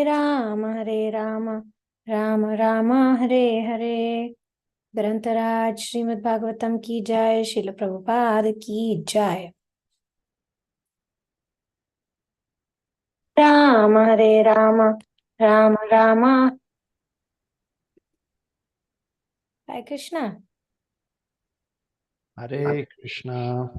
राम हरे राम राम राम हरे हरे। ग्रंथराज श्रीमद् भागवतम की जय। श्रील प्रभुपाद की जय। राम हरे राम राम राम। हरे Krishna. Hare Krishna.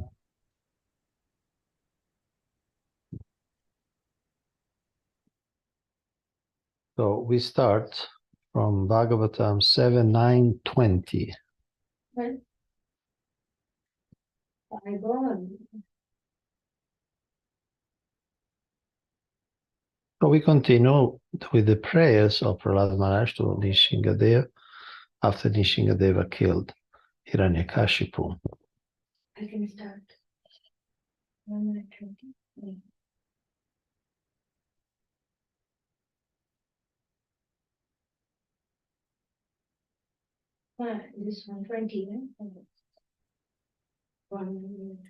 So we start from Bhagavatam 7, 9, 20. So we continue with the prayers of Prahlāda Maharaj to Nishingadeva after Nishingadeva killed Hiranyakashipu. I can start. 1:20. This 1:20. 1 minute.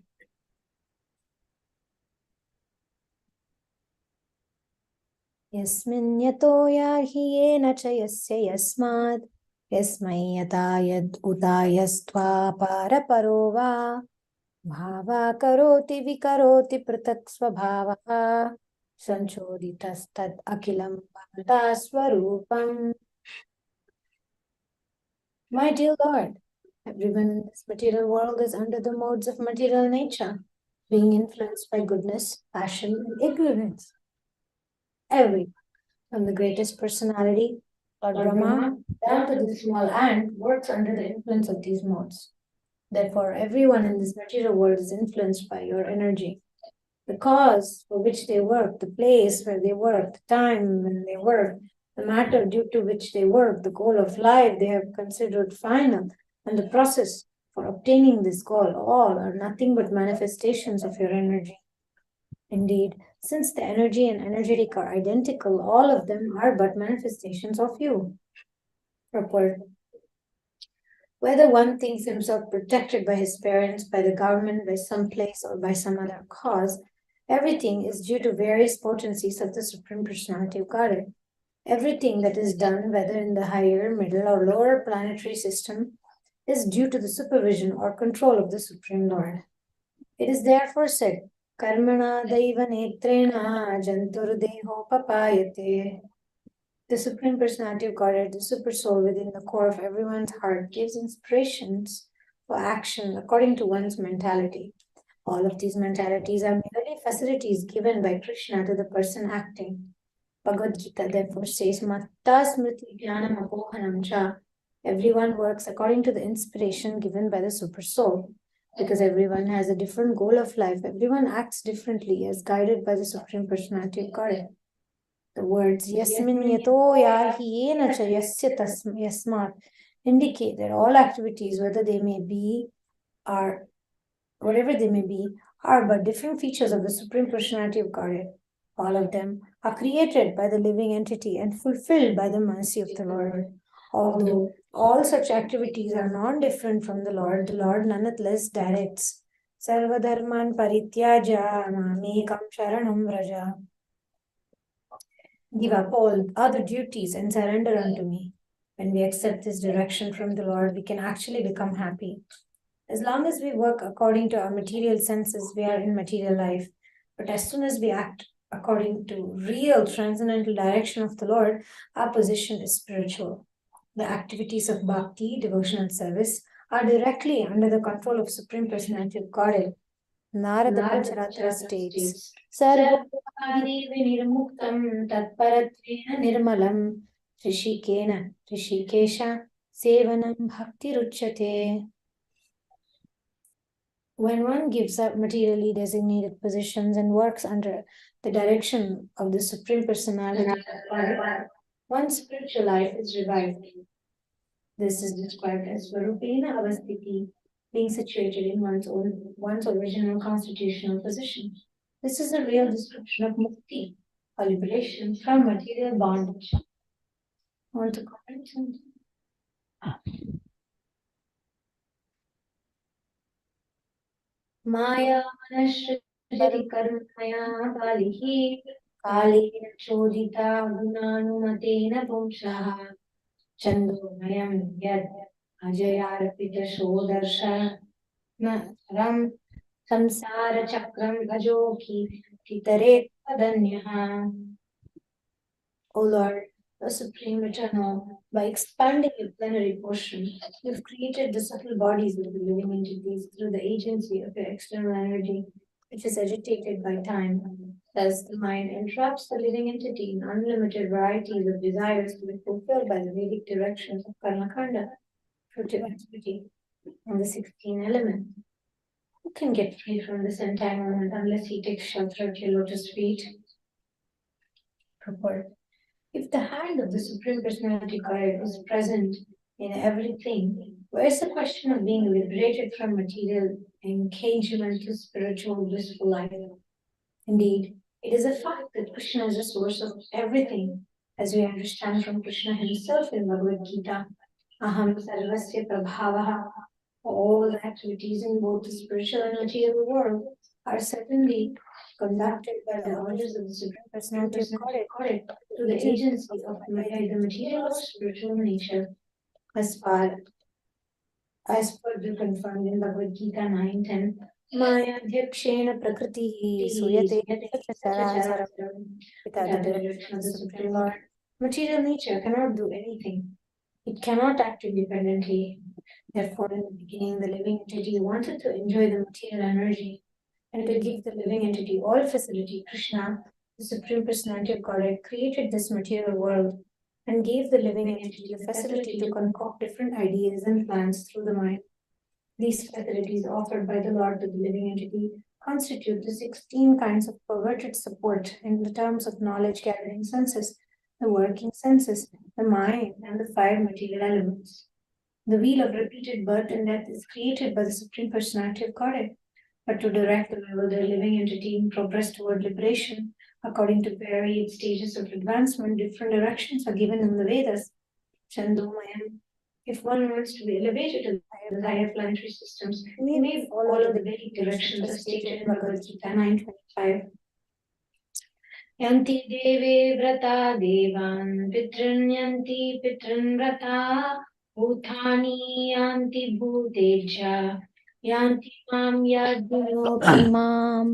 यस्मिन् यतो याहि येन च यस्य यस्मात् यस्मै यथा यद् उतायस्त्वा पारपरो वा भावा करोति विकरोति पृथक् स्वभावः संचोदितस्तद् अखिलं भवता स्वरूपम्. My dear Lord, everyone in this material world is under the modes of material nature, being influenced by goodness, passion, and ignorance. Everyone, from the greatest personality, Lord Brahma, down to the small ant, works under the influence of these modes. Therefore, everyone in this material world is influenced by your energy. The cause for which they work, the place where they work, the time when they work, the matter due to which they work, the goal of life they have considered final, and the process for obtaining this goal, all are nothing but manifestations of your energy. Indeed, since the energy and energetic are identical, all of them are but manifestations of you. Purport. Whether one thinks himself protected by his parents, by the government, by some place, or by some other cause, everything is due to various potencies of the Supreme Personality of Godhead. Everything that is done, whether in the higher, middle, or lower planetary system, is due to the supervision or control of the Supreme Lord. It is therefore said, Karmana Daiva Netrena Jantur Deho Papayate. The Supreme Personality of Godhead, the Super Soul within the core of everyone's heart, gives inspirations for action according to one's mentality. All of these mentalities are merely facilities given by Krishna to the person acting. Bhagavad Gita therefore says, Matta Smriti Jnanam Apohanam Cha. Everyone works according to the inspiration given by the Super Soul. Because everyone has a different goal of life, everyone acts differently as guided by the Supreme Personality of Godhead. The words Yasmin Yato Yahi Yena Cha Yasya Yasmat indicate that all activities, whether they may be, are whatever they may be, are but different features of the Supreme Personality of Godhead. All of them are created by the living entity and fulfilled by the mercy of the Lord. Although all such activities are non-different from the Lord nonetheless directs Sarvadharman Parityaja Mamekam Sharanam Vraja. Give up all other duties and surrender unto me. When we accept this direction from the Lord, we can actually become happy. As long as we work according to our material senses, we are in material life. But as soon as we act according to real transcendental direction of the Lord, our position is spiritual. The activities of bhakti, devotional service, are directly under the control of Supreme Personality of Godhead. Narada Pancharatra states, Sarvopadi Vinirmuktam Tatparatvena Nirmalam Rishikena Rishikesha Sevanam Bhakti Ruchyate. When one gives up materially designated positions and works under the direction of the Supreme Personality, one's spiritual life is revived. This is described as Swarupena Avastiti, being situated in one's original constitutional position. This is a real description of mukti, or liberation from material bondage. Want to comment something? Maya Manashriti Karmaya Balihi Kalena chodita gunanumatena pumsaha chandomayam yad ajayarpita shodarsha ram samsara chakram ajoki kitare padanyaha. O Lord, the Supreme Eternal, by expanding your plenary portion, you've created the subtle bodies of the living entities through the agency of your external energy, which is agitated by time. Thus, the mind entraps the living entity in unlimited varieties of desires to be fulfilled by the Vedic directions of Karmakanda, fruitive activity, and the 16 elements. Who can get free from this entanglement unless he takes shelter at your lotus feet? Purport. If the hand of the Supreme Personality Godhead is present in everything, where's the question of being liberated from material engagement to spiritual blissful life? Indeed, it is a fact that Krishna is the source of everything, as we understand from Krishna himself in Bhagavad Gita. Aham sarvasya prabhavaha. All the activities in both the spiritual and material world are certainly conducted by the orders of the Supreme Personality of Godhead through the agency of the material or spiritual nature, as per the confirmed in Bhagavad Gita 9:10. Maya Dhyakshena Prakriti Suyate Characharam. Without the direction of the Supreme Lord, material nature cannot do anything. It cannot act independently. Therefore, in the beginning, the living entity wanted to enjoy the material energy and to give the living entity all facility. Krishna, the Supreme Personality of Godhead, created this material world and gave the living entity the facility to concoct different ideas and plans through the mind. These facilities offered by the Lord to the living entity constitute the 16 kinds of perverted support in the terms of knowledge gathering senses, the working senses, the mind, and the 5 material elements. The wheel of repeated birth and death is created by the Supreme Personality of Godhead, but to direct the will of the living entity in progress toward liberation, according to varied stages of advancement, different directions are given in the Vedas. Chandomayam. If one wants to be elevated to the higher planetary systems, he may follow the Vedic directions as stated in Bhagavad Gita 9:25. Yanti deve vrata devan pitranyanti pitran vrata bhutani yanti bhuteja yanti mam yadvinoti mam.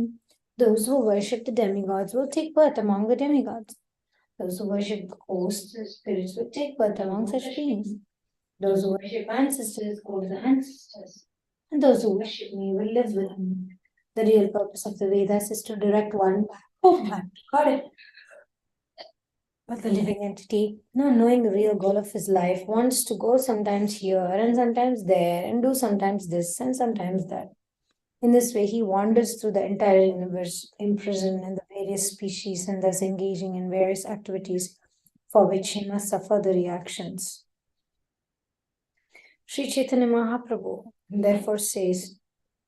Those who worship the demigods will take birth among the demigods. Those who worship the hosts, the spirits, will take birth among such beings. Those who worship ancestors go to the ancestors. And those who worship me will live with me. The real purpose of the Vedas is to direct one back home, back to God. But the living entity, not knowing the real goal of his life, wants to go sometimes here and sometimes there and do sometimes this and sometimes that. In this way, he wanders through the entire universe, imprisoned in the various species and thus engaging in various activities for which he must suffer the reactions. Sri Chaitanya Mahaprabhu therefore says,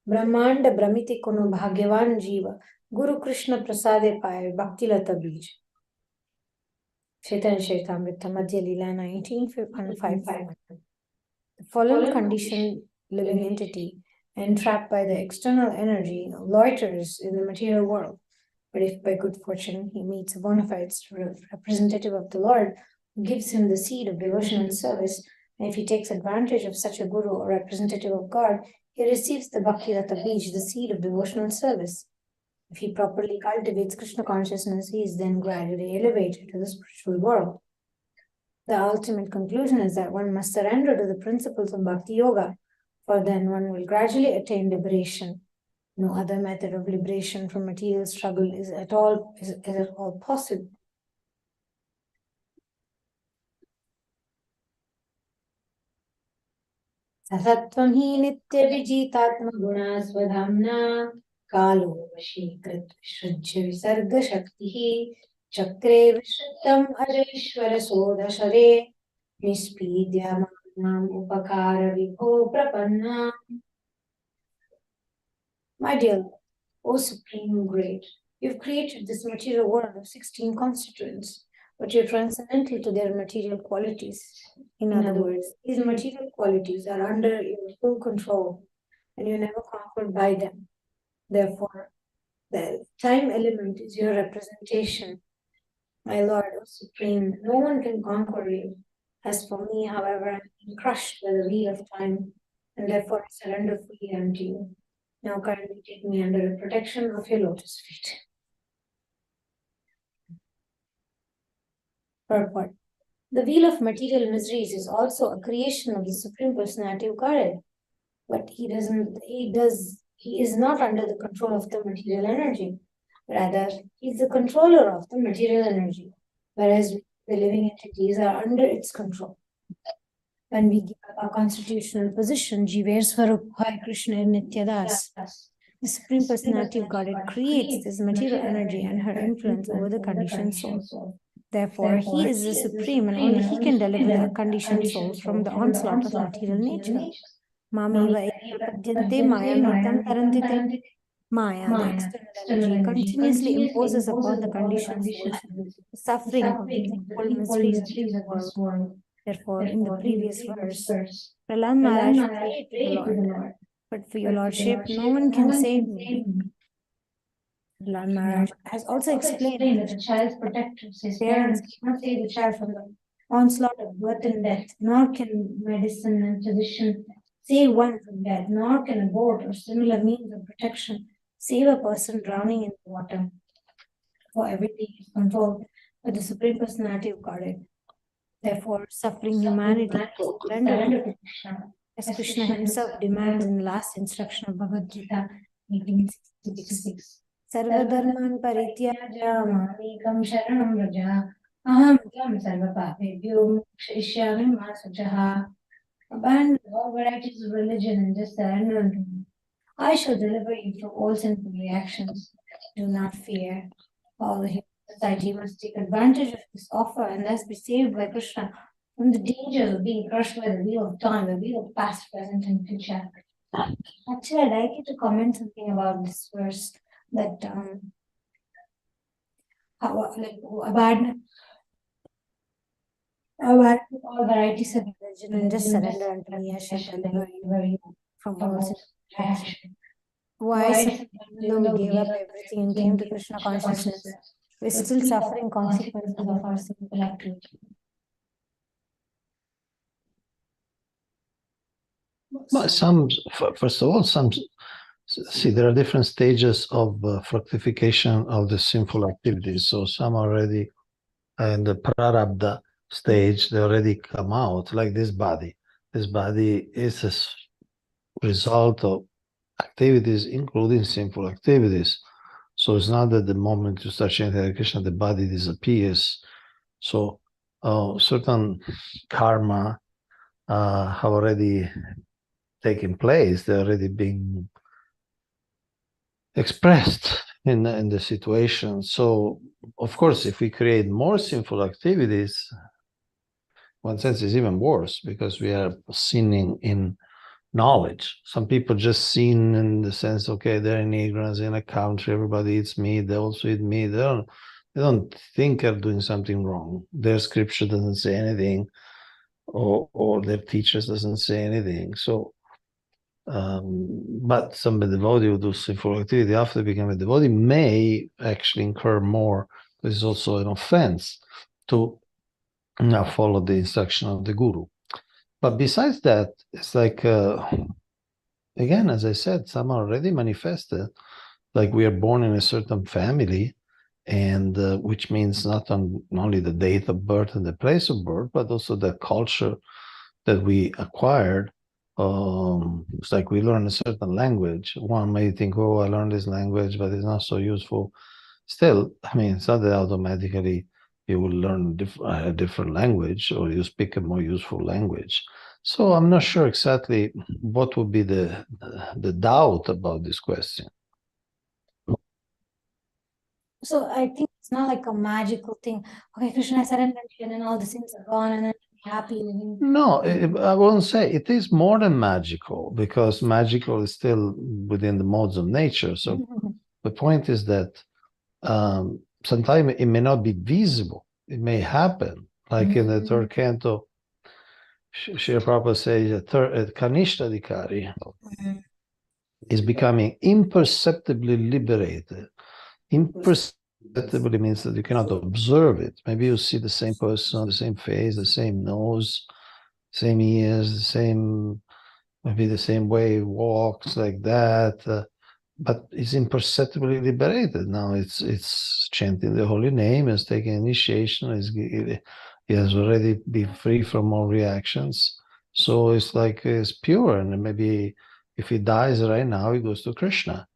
Brahmanda Brahmiti Kono Bhagyavan Jiva Guru Krishna Prasade Paye Bhakti Lata Bij. Chaitanya Charitamrita Madhya Lila 19:5. The fallen conditioned living entity, entrapped by the external energy, loiters in the material world. But if by good fortune he meets a bona fide representative of the Lord who gives him the seed of devotion and service, and if he takes advantage of such a guru or representative of God, he receives the Bhakti Lata Bij, the seed of devotional service. If he properly cultivates Krishna consciousness, he is then gradually elevated to the spiritual world. The ultimate conclusion is that one must surrender to the principles of Bhakti Yoga, for then one will gradually attain liberation. No other method of liberation from material struggle is at all possible. Sattvam hi nitya vijitatma guna swadhamna kalo vashikrit shrajya visarga shaktihi chakre vishritam ajayishvara sodashare nispidya manam upakara vibho prapanna. My dear Lord, O Supreme Great, you've created this material world of 16 constituents, but you're transcendental to their material qualities. In other words, these material qualities are under your full control, and you're never conquered by them. Therefore, the time element is your representation, My Lord, O Supreme, no one can conquer you. As for me, however, I am being crushed by the wheel of time, and therefore I surrender fully unto you. Now kindly take me under the protection of your lotus feet. Purport. The wheel of material miseries is also a creation of the Supreme Personality of Godhead, but he is not under the control of the material energy. Rather, he is the controller of the material energy, whereas the living entities are under its control. When we give up our constitutional position, Jiver Swarup Hai Krishna Nityadas, the Supreme Personality of Godhead creates this material energy and her influence over the conditioned soul. Therefore, he is the supreme and only he can deliver the conditioned souls from the onslaught of material nature. Mami Vaidyapadyante Maya Mitam Tarantite. Maya, the external energy, continuously imposes upon the conditioned souls the suffering of the threefold miseries of this world. Therefore, in the previous verse, Prahlāda Maharaj prayed to the Lord, but for your Lordship, no one can save me. Prahlāda Maharaj has also explained that a child's protectors, his parents, cannot save the child from the onslaught of birth and death, nor can medicine and physician save one from death, nor can a boat or similar means of protection save a person drowning in the water. For everything is controlled by the Supreme Personality of Godhead. Therefore, suffering humanity is surrendered to Krishna, as Krishna himself demands in the last instruction of Bhagavad Gita 1866. Sarvadharman parityaja mamekam sharanam vraja aham tvam sarvapapebhyo mokshishyami ma suchaha. Abandon all varieties of religion and just surrender unto me. I shall deliver you from all sinful reactions. Do not fear. All the human society must take advantage of this offer and thus be saved by Krishna from the dangers of being crushed by the wheel of time, the wheel of past, present, and future. Actually, I'd like you to comment something about this verse that abandon all varieties of religion and just surrender unto me. I shall deliver you from all sinful reactions. Why, even though we gave up everything and came to Krishna consciousness, we're still suffering consequences of our sinful activity. Well, first of all, see, there are different stages of fructification of the sinful activities. So some already in the Prahlāda stage, they already come out, like this body. This body is a result of activities, including sinful activities. So it's not that the moment you start chanting Hare Krishna, the body disappears. So certain karma have already taken place. They're already being expressed in the situation. So, of course, if we create more sinful activities, one sense is even worse because we are sinning in knowledge. Some people just sin in the sense, okay, they're in ignorance in a country, everybody eats meat, they also eat meat. They don't think they're doing something wrong. Their scripture doesn't say anything, or their teachers doesn't say anything. So, but some devotee who do sinful activity after becoming a devotee may actually incur more. This is also an offense to not follow the instruction of the guru. But besides that, it's like, again, as I said, some are already manifested. Like we are born in a certain family, and which means not only the date of birth and the place of birth, but also the culture that we acquired. It's like we learn a certain language. One may think, oh, I learned this language, but it's not so useful. Still, I mean, it's not that automatically you will learn a different language or you speak a more useful language. So I'm not sure exactly what would be the doubt about this question. So I think it's not like a magical thing. Okay, Krishna, I surrender and then all the sins are gone and then I'm happy living. No, I won't say it is more than magical, because magical is still within the modes of nature. So the point is that sometimes it may not be visible. It may happen. Like in the third canto, Srila Prabhupada says Kanishta Adhikari is becoming imperceptibly liberated. Imperceptibly means that you cannot observe it. Maybe you see the same person, the same face, the same nose, same ears, the same, maybe the same way he walks, like that. But it's imperceptibly liberated now. It's chanting the holy name, it's taking initiation, he has already been free from all reactions. So it's like it's pure, and maybe if he dies right now, he goes to Krishna.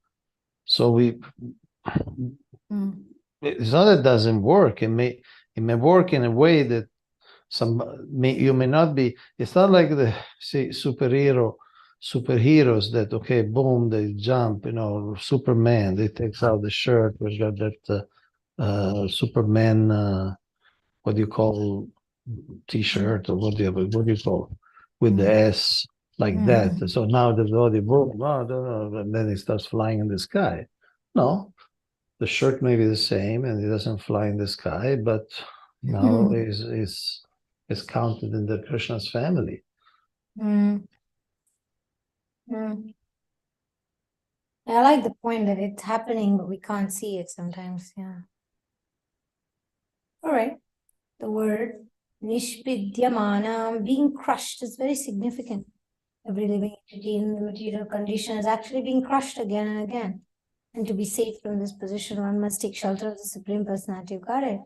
So it's not that it doesn't work. It may work in a way that you may not be. It's not like the superheroes that, okay, boom, they jump. Superman, they takes out the shirt, which got that Superman. What do you call T-shirt, or what do you call with the S, like that? So now the body, boom, and then it starts flying in the sky. No, the shirt may be the same and it doesn't fly in the sky, but now is counted in the Krishna's family. I like the point that it's happening, but we can't see it sometimes. Yeah. All right. The word nishpidyamana, being crushed, is very significant. Every living entity in the material condition is actually being crushed again and again. And to be safe from this position, one must take shelter of the Supreme Personality of Godhead.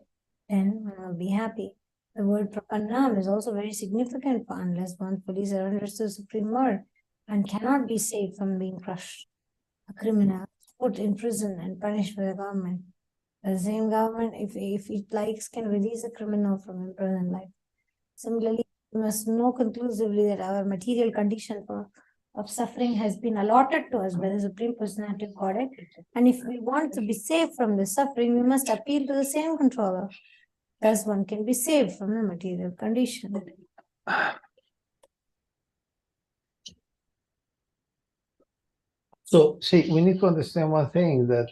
Then one will be happy. The word prapannam is also very significant, for unless one fully surrenders to the Supreme Lord and cannot be saved from being crushed. A criminal is put in prison and punished by the government. The same government, if it likes, can release a criminal from imprisoned life. Similarly, we must know conclusively that our material condition of suffering has been allotted to us by the Supreme Personality of Godhead. And if we want to be saved from the suffering, we must appeal to the same controller. Thus, one can be saved from the material condition. So, see, we need to understand one thing, that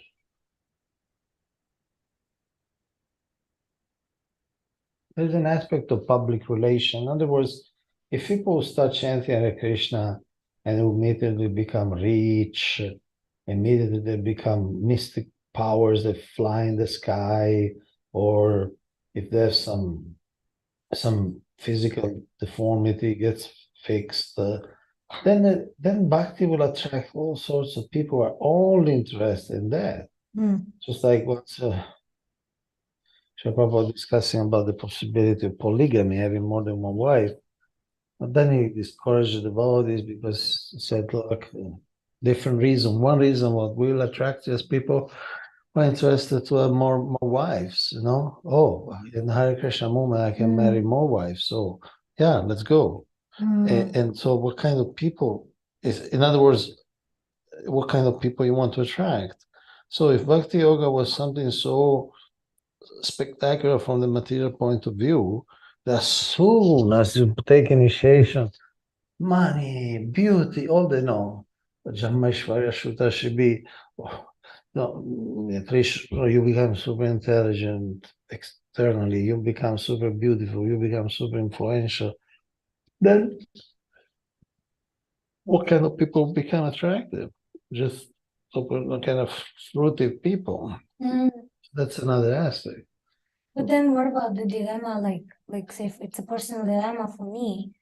there's an aspect of public relation. In other words, if people start chanting Hare Krishna and immediately become rich, immediately they become mystic powers that fly in the sky, or if there's some physical deformity gets fixed, then bhakti will attract all sorts of people who are all interested in that. Just like what's Prabhupada discussing about the possibility of polygamy, having more than one wife. But then he discouraged the devotees because he said, look, different reason. One reason what will attract is people who are interested to have more wives, Oh, in the Hare Krishna movement, I can marry more wives. So yeah, let's go. And so what kind of people in other words, what kind of people you want to attract? So if Bhakti Yoga was something so spectacular from the material point of view, that as soon as you take initiation, money, beauty, all they know. Jamashvarya Shuta should be, you become super intelligent externally, you become super beautiful, you become super influential. Then what kind of people become attractive? Just super kind of fruity people. That's another aspect. But then what about the dilemma, like say if it's a personal dilemma for me?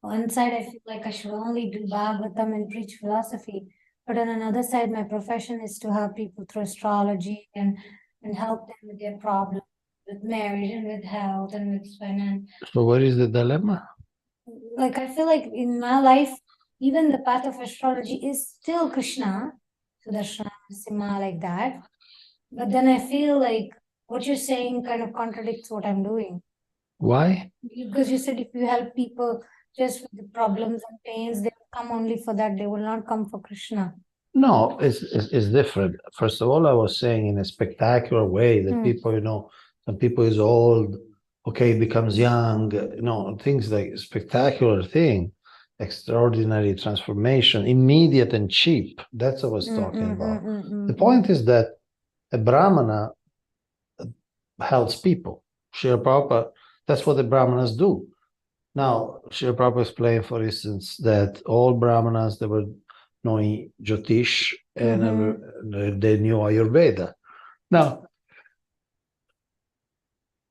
On one side, I feel like I should only do Bhagavatam and preach philosophy. But on another side, my profession is to help people through astrology and help them with their problems, with marriage and with health and with finance. So what is the dilemma? Like I feel like in my life, even the path of astrology is still Krishna, Sudarshana, Sima, like that. But then I feel like what you're saying kind of contradicts what I'm doing. Why? Because you said if you help people just with the problems and pains, they will come only for that. They will not come for Krishna. No, it's different. First of all, I was saying in a spectacular way that people, some people is old, okay, becomes young, things like spectacular thing, extraordinary transformation, immediate and cheap. That's what I was talking about. The point is that a Brahmana helps people. Srila Prabhupada, that's what the Brahmanas do. Now, Srila Prabhupada explained, for instance, that all Brahmanas, they were knowing Jyotish and they knew Ayurveda. Now,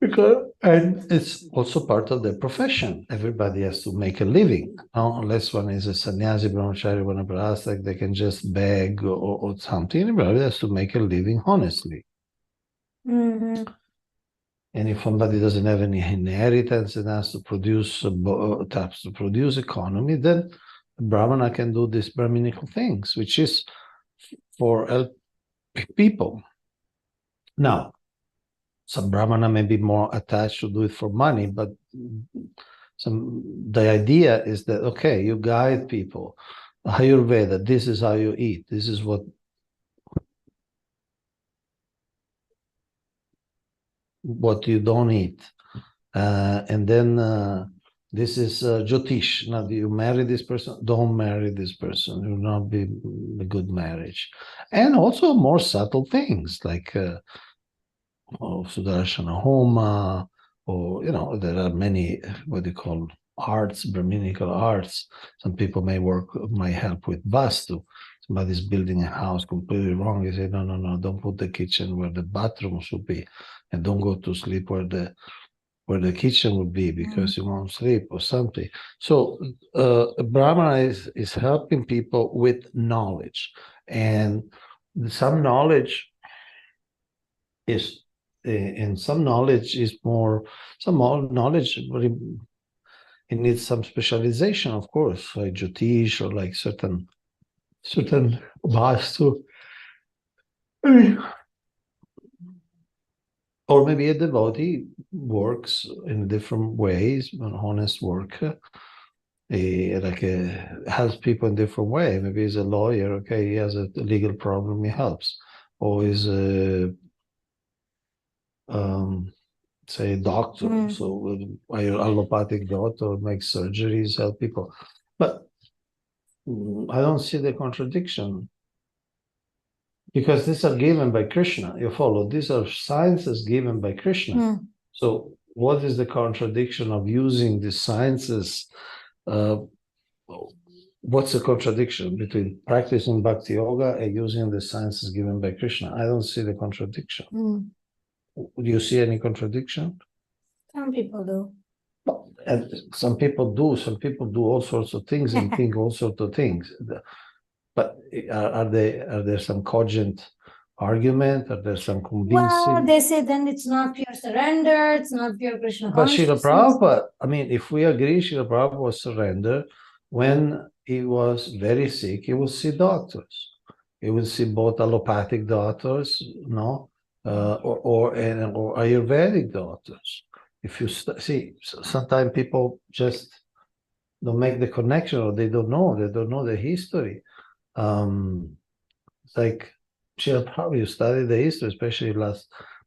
And it's also part of the profession. Everybody has to make a living, unless one is a sannyasi, brahmachari, vanaprastha, they can just beg or something. Everybody has to make a living honestly. Mm-hmm. And if somebody doesn't have any inheritance and has to produce economy, then Brahmana can do these Brahminical things, which is for help people. Now, some Brahmana may be more attached to do it for money, but the idea is that, okay, you guide people. Ayurveda, this is how you eat. This is what you don't eat. And then this is Jyotish. Now, do you marry this person? Don't marry this person. It will not be a good marriage. And also more subtle things like Sudarshana Homa, or, there are many, what they call arts, Brahminical arts. Some people may help with Vastu. Somebody's building a house completely wrong. You say, no, don't put the kitchen where the bathroom should be, and don't go to sleep where the kitchen would be, because you won't sleep or something. So Brahmana is helping people with knowledge, and some knowledge is more, it needs some specialization, of course, like Jyotish or like certain Vastu. Or maybe a devotee works in different ways, an honest work, helps people in different way. Maybe he's a lawyer, okay, he has a legal problem, he helps. Or he's a say doctor, so allopathic doctor makes surgeries, help people. But I don't see the contradiction, because these are given by Krishna. You follow? These are sciences given by Krishna. So what is the contradiction of using the sciences? What's the contradiction between practicing bhakti yoga and using the sciences given by Krishna? I don't see the contradiction. Do you see any contradiction? Some people do. And some people do. Some people do all sorts of things and think all sorts of things. But are there some cogent argument? Are there some convincing? Well, they say then it's not pure surrender, it's not pure Krishna But Srila consciousness. Prabhupada, I mean, if we agree Srila Prabhupada was surrender, when he was very sick, he would see doctors. He would see both allopathic doctors, or Ayurvedic doctors. If you see, sometimes people just don't make the connection, or they don't know the history. It's like Srila Prabhupada, you study the history, especially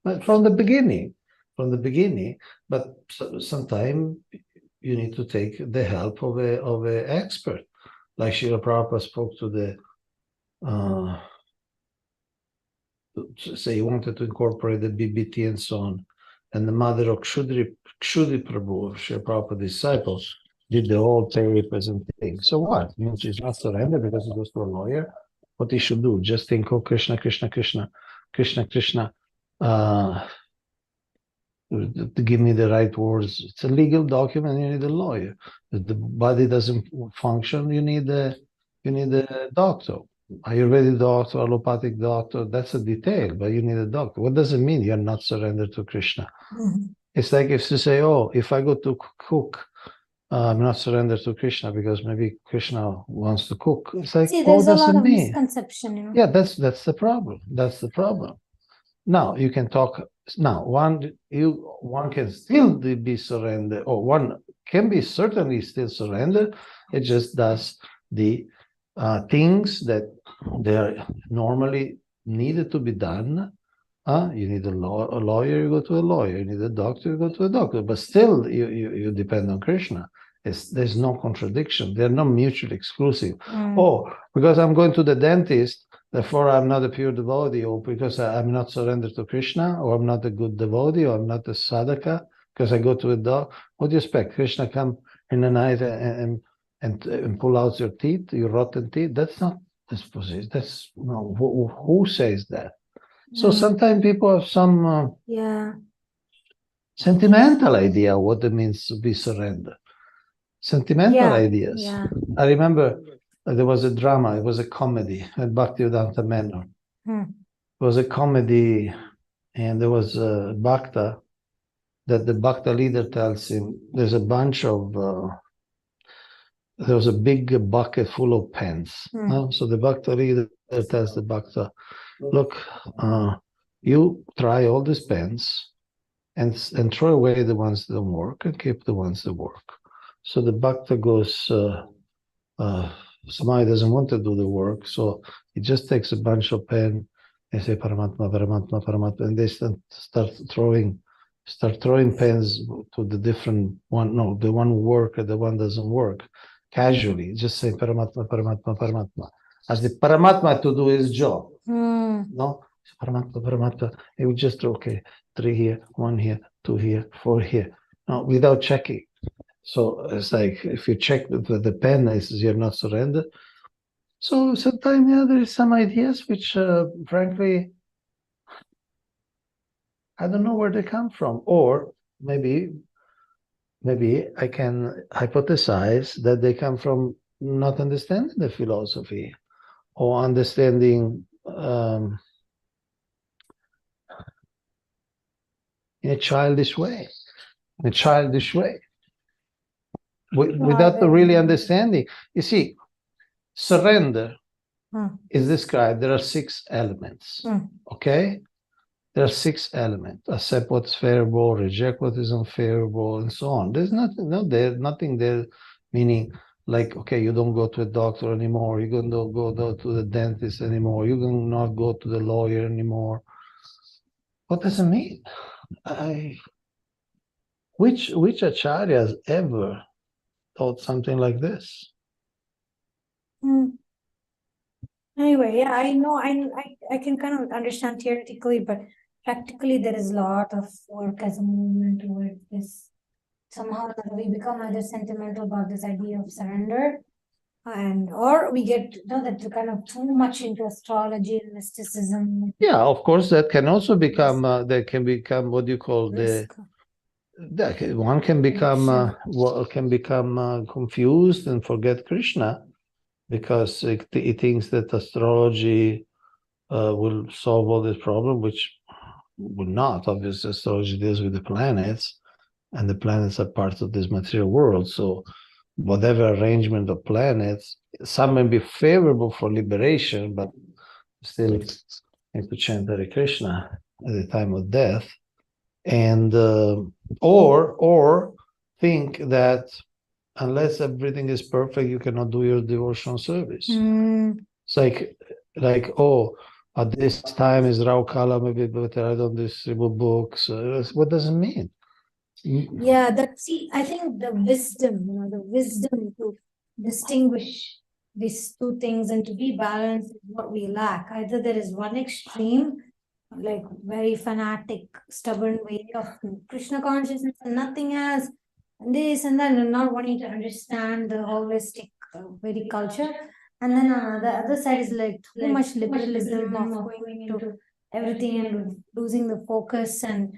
but from the beginning. But sometimes you need to take the help of an expert. Like Srila Prabhupada spoke to the say he wanted to incorporate the BBT and so on, and the mother of Kshudri Prabhu, Srila Prabhupada's disciples, did the whole papers and things. So what? It means he's not surrender because he goes to a lawyer? What he should do? Just think, oh, Krishna, Krishna, Krishna, Krishna, Krishna. To give me the right words. It's a legal document. You need a lawyer. If the body doesn't function, you need a doctor. Ayurvedic doctor, allopathic doctor. That's a detail, but you need a doctor. What does it mean? You're not surrendered to Krishna. It's like if you say, "Oh, if I go to cook, I'm not surrendered to Krishna because maybe Krishna wants to cook." It's like, there's a lot of misconception. Yeah, that's the problem. That's the problem. Now you can talk. Now one can still be surrendered, or one can be certainly still surrendered. It just does the things that they are normally needed to be done. You need a lawyer, you go to a lawyer. You need a doctor, you go to a doctor. But still, you depend on Krishna. There's no contradiction. They're not mutually exclusive. Oh, because I'm going to the dentist, therefore I'm not a pure devotee, or because I'm not surrendered to Krishna, or I'm not a good devotee, or I'm not a sadhaka, because I go to a doctor. What do you expect? Krishna come in the night and pull out your teeth, your rotten teeth? That's not disposition. That's no. Who says that? So sometimes people have some sentimental idea what it means to be surrender. Sentimental ideas. Yeah. I remember there was a drama, it was a comedy at Bhaktivedanta Manor. It was a comedy, and there was a Bhakta that the Bhakta leader tells him there's a bunch of there was a big bucket full of pens. So the Bhakta leader tells the Bhakta, look, you try all these pens and throw away the ones that don't work and keep the ones that work. So the Bhakta goes, somebody doesn't want to do the work, so he just takes a bunch of pen and say Paramatma, Paramatma, Paramatma, and they start throwing pens to the different one. No, the one work and the one doesn't work. Casually, just say Paramatma, Paramatma, Paramatma. As the Paramatma to do his job. No, Paramatma, Paramatma. He would just throw, okay, 3 here, 1 here, 2 here, 4 here. No, without checking. So it's like if you check the pen, you're not surrendered. So sometimes, yeah, there is some ideas which, frankly, I don't know where they come from. Or maybe I can hypothesize that they come from not understanding the philosophy or understanding in a childish way, without the really understanding. You see, surrender is described, there are 6 elements, okay? There are 6 elements. Accept what's favorable, reject what is unfavorable, and so on. There's nothing there, meaning like, okay, you don't go to a doctor anymore, you don't go to the dentist anymore, you do not go to the lawyer anymore. What does it mean? Which acharyas ever taught something like this? Anyway, yeah, I know, I can kind of understand theoretically, but practically there is a lot of work as a movement towards this. Somehow or other we become either sentimental about this idea of surrender, or we get that kind of too much into astrology and mysticism. Yeah, of course, that can also become that can become what you call one can become confused and forget Krishna because he thinks that astrology will solve all this problem, which will not. Obviously, astrology deals with the planets, and the planets are part of this material world. So whatever arrangement of planets, some may be favorable for liberation, but still need to chant Hare Krishna at the time of death. And or think that unless everything is perfect, you cannot do your devotional service. It's like, oh, at this time is Rao Kala, maybe better I don't distribute books. What does it mean? Yeah, I think the wisdom to distinguish these two things and to be balanced is what we lack. Either there is one extreme, like very fanatic, stubborn way of Krishna consciousness and nothing else, and this and that, and not wanting to understand the holistic Vedic culture. And then on the other side is like too much liberalism of going into everything and losing the focus and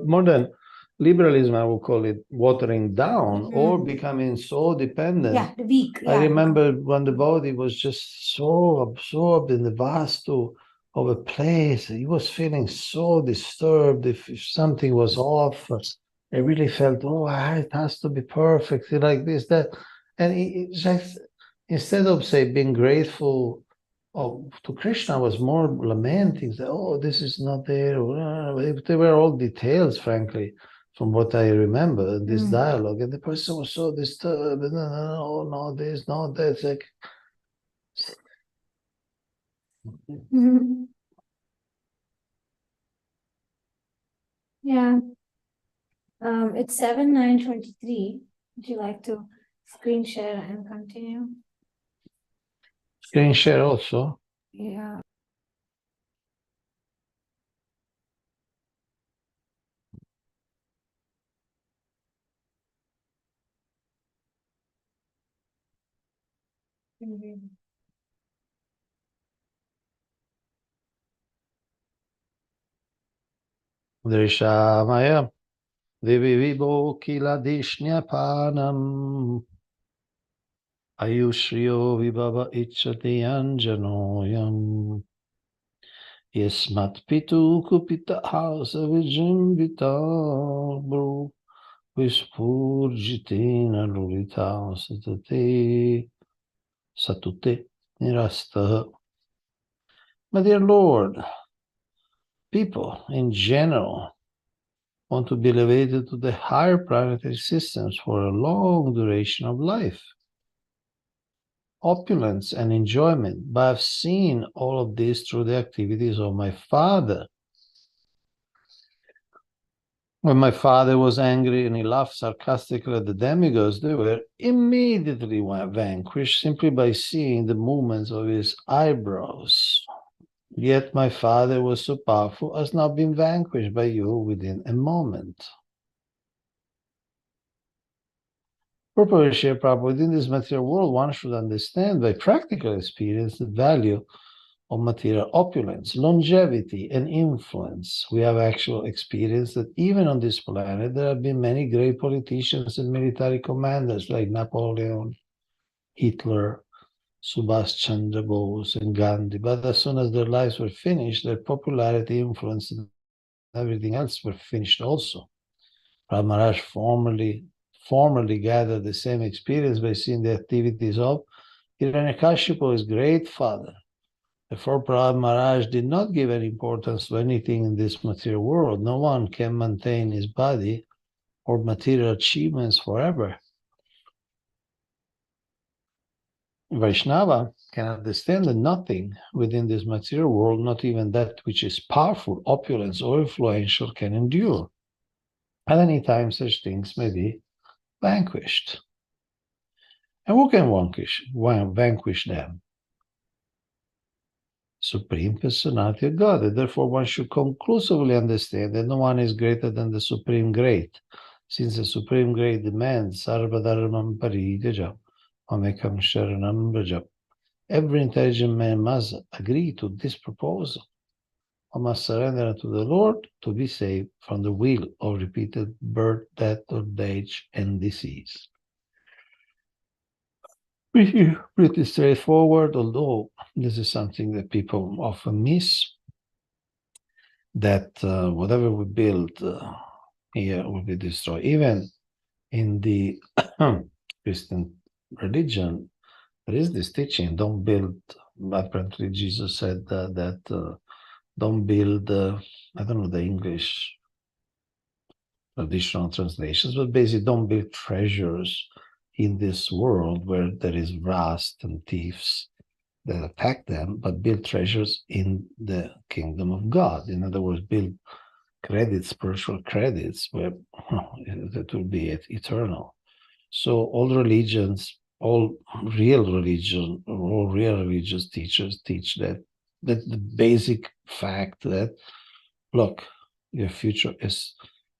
more than liberalism, I would call it watering down or becoming so dependent. Yeah, the weak. I remember when the body was just so absorbed in the vastu of a place, he was feeling so disturbed. If something was off, I really felt, oh, it has to be perfect, like this, that. And it just, instead of, say, being grateful to Krishna, was more lamenting that, oh, this is not there. They were all details, frankly, from what I remember in this dialogue. And the person was so disturbed. And, oh, no, this, no, that's like. Yeah. It's 7:9:23. Would you like to screen share and continue? Screen share also? Yeah. Drishamaya Vivivibo Kiladishnapanam Ayushriyo Vibhava Ichati Anjanoyam Yasmat Pitu Kupita Hausa Vijimbita Bru Vispurjitina Lulita Satute Nirasta. My dear Lord, people in general want to be elevated to the higher planetary systems for a long duration of life, opulence and enjoyment. But I've seen all of this through the activities of my father. When my father was angry and he laughed sarcastically at the demigods, they were immediately vanquished simply by seeing the movements of his eyebrows. Yet my father was so powerful as not been vanquished by you within a moment. Purpose share proper within this material world, one should understand by practical experience the value of material opulence, longevity, and influence. We have actual experience that even on this planet, there have been many great politicians and military commanders like Napoleon, Hitler, Subhas Chandra Bose, and Gandhi. But as soon as their lives were finished, their popularity, influence, and everything else were finished also. Prahlāda Maharaj formerly gathered the same experience by seeing the activities of Hiranyakashipu, his great father. Therefore, Prahlāda Maharaj did not give any importance to anything in this material world. No one can maintain his body or material achievements forever. Vaishnava can understand that nothing within this material world, not even that which is powerful, opulent, or influential, can endure. At any time, such things may be vanquished. And who can vanquish them? Supreme Personality of God. And therefore, one should conclusively understand that no one is greater than the Supreme Great, since the Supreme Great demands Sarvadharmam Paridyaja, Mamekam Sharanam Vraja. Every intelligent man must agree to this proposal. One must surrender to the Lord to be saved from the wheel of repeated birth, death, old age, and disease. Pretty straightforward, although this is something that people often miss, that whatever we build here will be destroyed. Even in the Christian religion, there is this teaching, don't build, apparently Jesus said that don't build, I don't know the English traditional translations, but basically don't build treasures in this world where there is rust and thieves that attack them, but build treasures in the kingdom of God. In other words, build credits, spiritual credits, where that will be eternal. So all religions, all real religion, or all real religious teachers teach that the basic fact that, look, your future is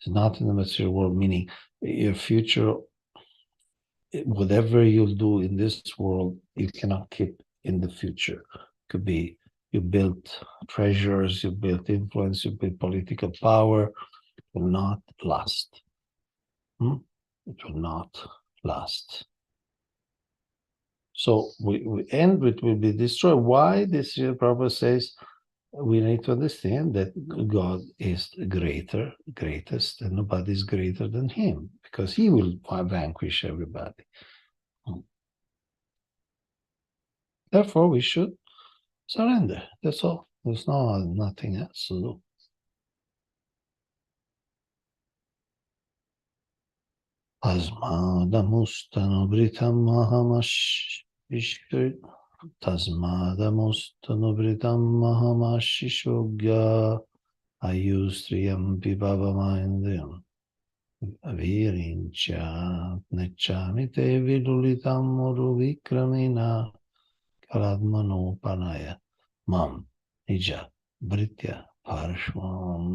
not in the material world, meaning your future, whatever you'll do in this world, you cannot keep in the future. Could be you built treasures, you built influence, you built political power, it will not last. It will not last. So we end with will be destroyed. Why this year Prabhupada says we need to understand that God is greatest, and nobody is greater than him, because he will vanquish everybody. Therefore, we should surrender. That's all. There's nothing else to do. Tasmadamustanubhritam mahamashishogya ayustriyam pibhavamaindriyam virincha nechamite vidulitam uruvikramina kaladmanopanaya mam nija britya parshvam.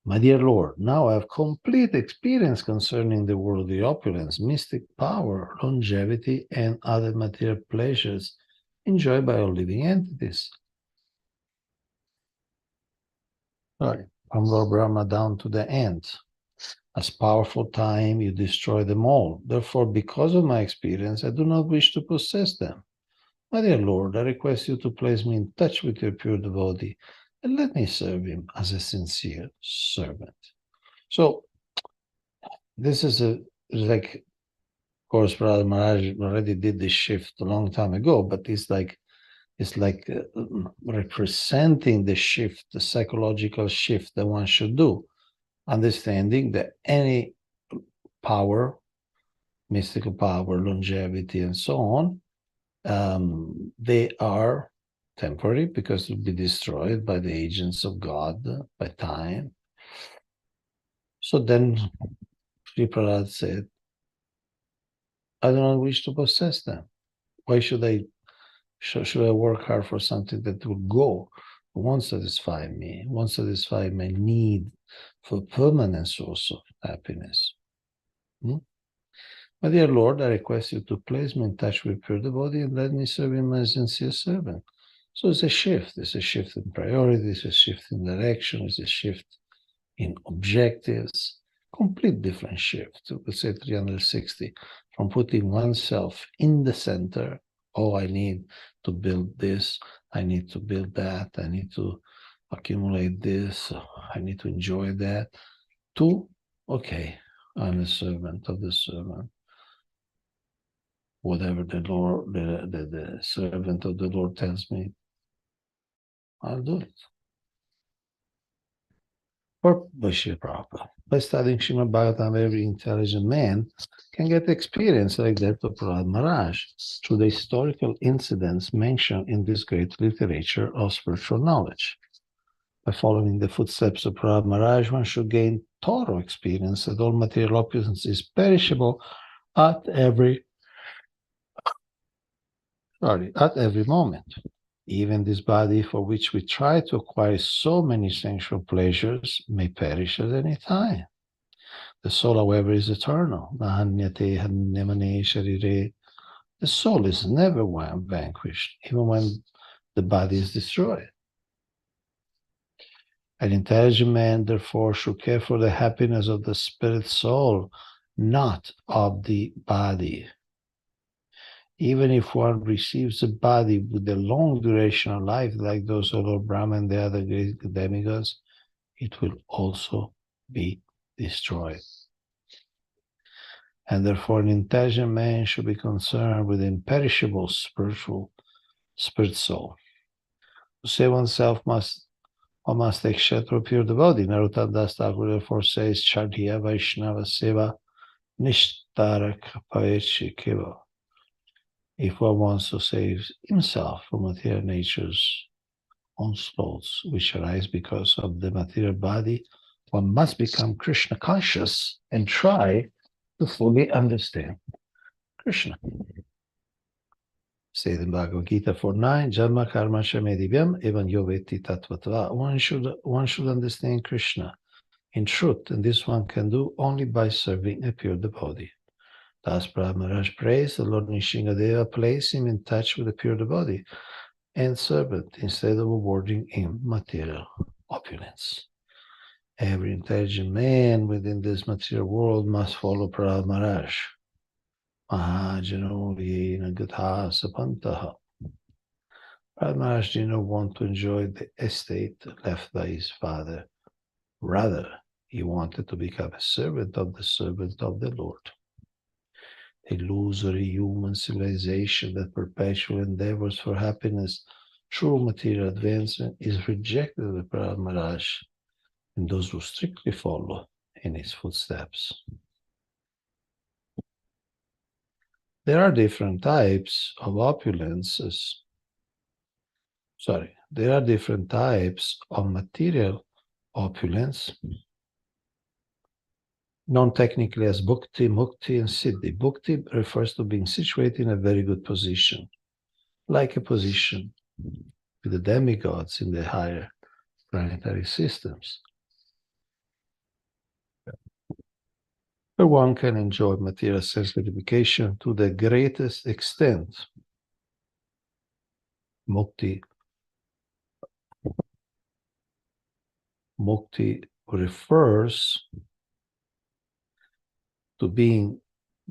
My dear Lord, now I have complete experience concerning the worldly opulence, mystic power, longevity, and other material pleasures enjoyed by all living entities. Right. From Lord Brahma down to the end. As powerful time, you destroy them all. Therefore, because of my experience, I do not wish to possess them. My dear Lord, I request you to place me in touch with your pure devotee and let me serve him as a sincere servant. So, this is like, of course, Prahlāda Maharaj already did this shift a long time ago, but it's like representing the shift, the psychological shift that one should do, understanding that any power, mystical power, longevity, and so on, they are temporary because they'll be destroyed by the agents of God, by time. So then Sri Prahlāda said, I do not wish to possess them. Why should I work hard for something that will go, won't satisfy me, won't satisfy my need for permanent source of happiness? My dear Lord, I request you to place me in touch with pure devotee and let me serve him as a sincere servant. So it's a shift. It's a shift in priorities, a shift in direction, it's a shift in objectives, complete different shift. We say 360, from putting oneself in the center. Oh, I need to build this. I need to build that. I need to accumulate this. I need to enjoy that. To, okay, I'm a servant of the servant. Whatever the Lord, the servant of the Lord tells me, I'll do it. Or by Srila Prabhupada. By studying Srimad Bhagavatam, every intelligent man can get experience like that of Prahlāda Maharaj through the historical incidents mentioned in this great literature of spiritual knowledge. By following the footsteps of Prahlāda Maharaj, one should gain thorough experience that all material opulence is perishable at every moment. Even this body for which we try to acquire so many sensual pleasures may perish at any time. The soul, however, is eternal. The soul is never vanquished, even when the body is destroyed. An intelligent man, therefore, should care for the happiness of the spirit soul, not of the body. Even if one receives a body with a long duration of life, like those of Lord Brahma and the other great demigods, it will also be destroyed. And therefore, an intelligent man should be concerned with the imperishable spirit soul. To save oneself, one must take shelter of pure devotee. Narottam Das Thakur therefore says, Chadhiya Vaishnava Seva Nishtarak Pavechikeva. If one wants to save himself from material nature's onslaughts, which arise because of the material body, one must become Krishna conscious and try to fully understand Krishna. Said in Bhagavad Gita 4.9, Janma karma shamedivyam evan yoveti tattvatva. One should understand Krishna in truth, and this one can do only by serving a pure devotee. Thus, Prahlāda Maharaj prays the Lord Nishingadeva place him in touch with the pure devotee and servant instead of awarding him material opulence. Every intelligent man within this material world must follow Prahlāda Maharaj. Mahajano yena gatha sapantaha. Prahlāda Maharaj did not want to enjoy the estate left by his father. Rather, he wanted to become a servant of the Lord. Illusory human civilization that perpetually endeavors for happiness through material advancement is rejected by Prahlāda Maharaj and those who strictly follow in his footsteps. There are different types of opulences. There are different types of material opulence, known technically as bhukti, mukti, and siddhi. Bhukti refers to being situated in a very good position, like a position with the demigods in the higher planetary systems. where one can enjoy material sense gratification to the greatest extent. Mukti refers to being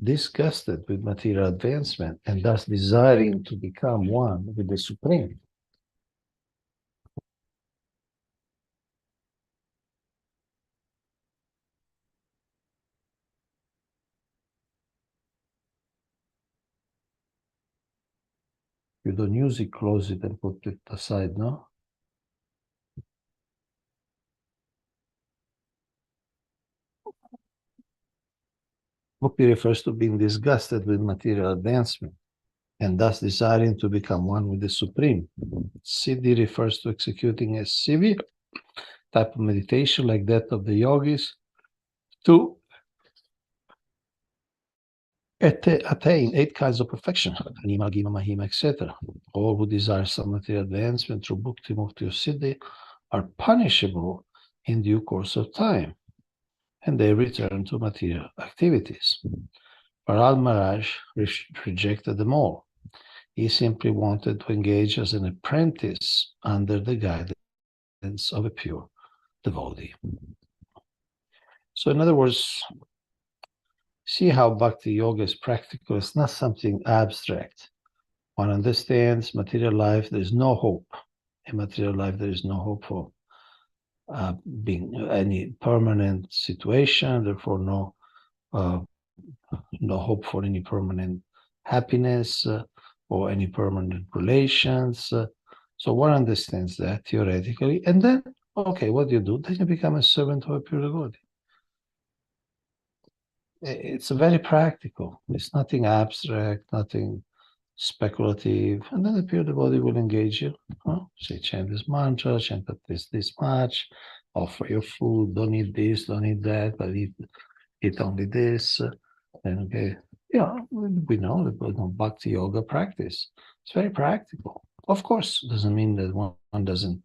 disgusted with material advancement and thus desiring to become one with the Supreme. You don't use it, close it and put it aside, no? Mukti refers to being disgusted with material advancement and thus desiring to become one with the Supreme. Siddhi refers to executing a severe type of meditation like that of the yogis to attain 8 kinds of perfection, Anima, Gima, Mahima, etc. All who desire some material advancement through Bhukti, Mukti, or Siddhi are punishable in due course of time, and they return to material activities. Prahlāda Maharaj rejected them all. He simply wanted to engage as an apprentice under the guidance of a pure devotee. So in other words, see how Bhakti Yoga is practical. It's not something abstract. One understands material life, there is no hope. In material life, there is no hope for being any permanent situation, therefore no hope for any permanent happiness or any permanent relations. So one understands that theoretically, and then, okay, what do? Then you become a servant of a pure devotee. It's very practical. It's nothing abstract, nothing speculative, and then the pure devotee will engage you. Say, chant this mantra, chant this much, offer your food, don't eat this, don't eat that, but eat only this. Then, okay, yeah, we know the Bhakti Yoga practice. It's very practical. Of course, doesn't mean that one doesn't,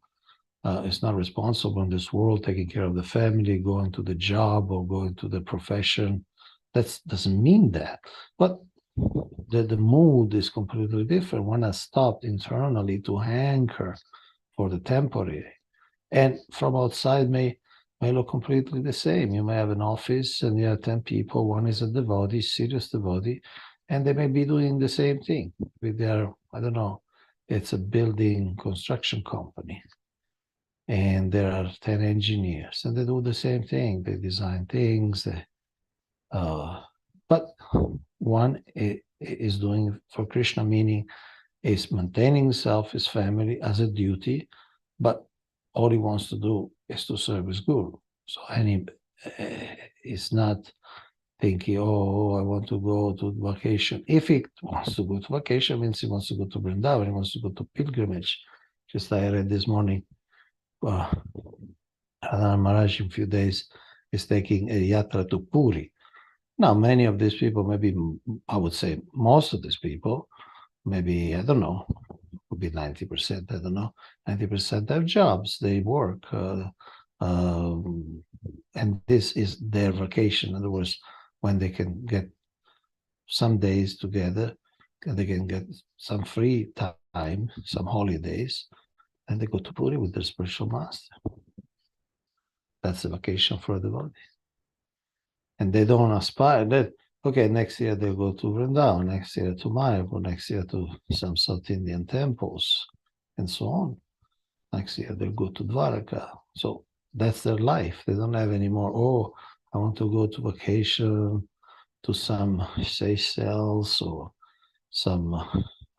is not responsible in this world, taking care of the family, going to the job or going to the profession. That doesn't mean that. But the mood is completely different. One has stopped internally to hanker for the temporary. And from outside may look completely the same. You may have an office and you have 10 people. One is a devotee, serious devotee, and they may be doing the same thing with their, I don't know, it's a building construction company. And there are 10 engineers and they do the same thing. They design things. But one is doing for Krishna, meaning is maintaining himself, his family as a duty, but all he wants to do is to serve his guru. So he's not thinking, oh, I want to go to vacation. If he wants to go to vacation, means he wants to go to Vrindavan, he wants to go to pilgrimage. Just I read this morning, Maharaj in a few days is taking a yatra to Puri. Now, many of these people, maybe I would say most of these people, maybe, I don't know, would be 90%, I don't know, 90% have jobs, they work. And this is their vacation. In other words, when they can get some days together, and they can get some free time, some holidays, and they go to Puri with their spiritual master. That's a vacation for the body. And they don't aspire that, okay, next year they'll go to Vrindavan, next year to Mayapur, next year to some South Indian temples, and so on. Next year they'll go to Dwaraka. So that's their life. They don't have any more, oh, I want to go to vacation to some Seychelles or some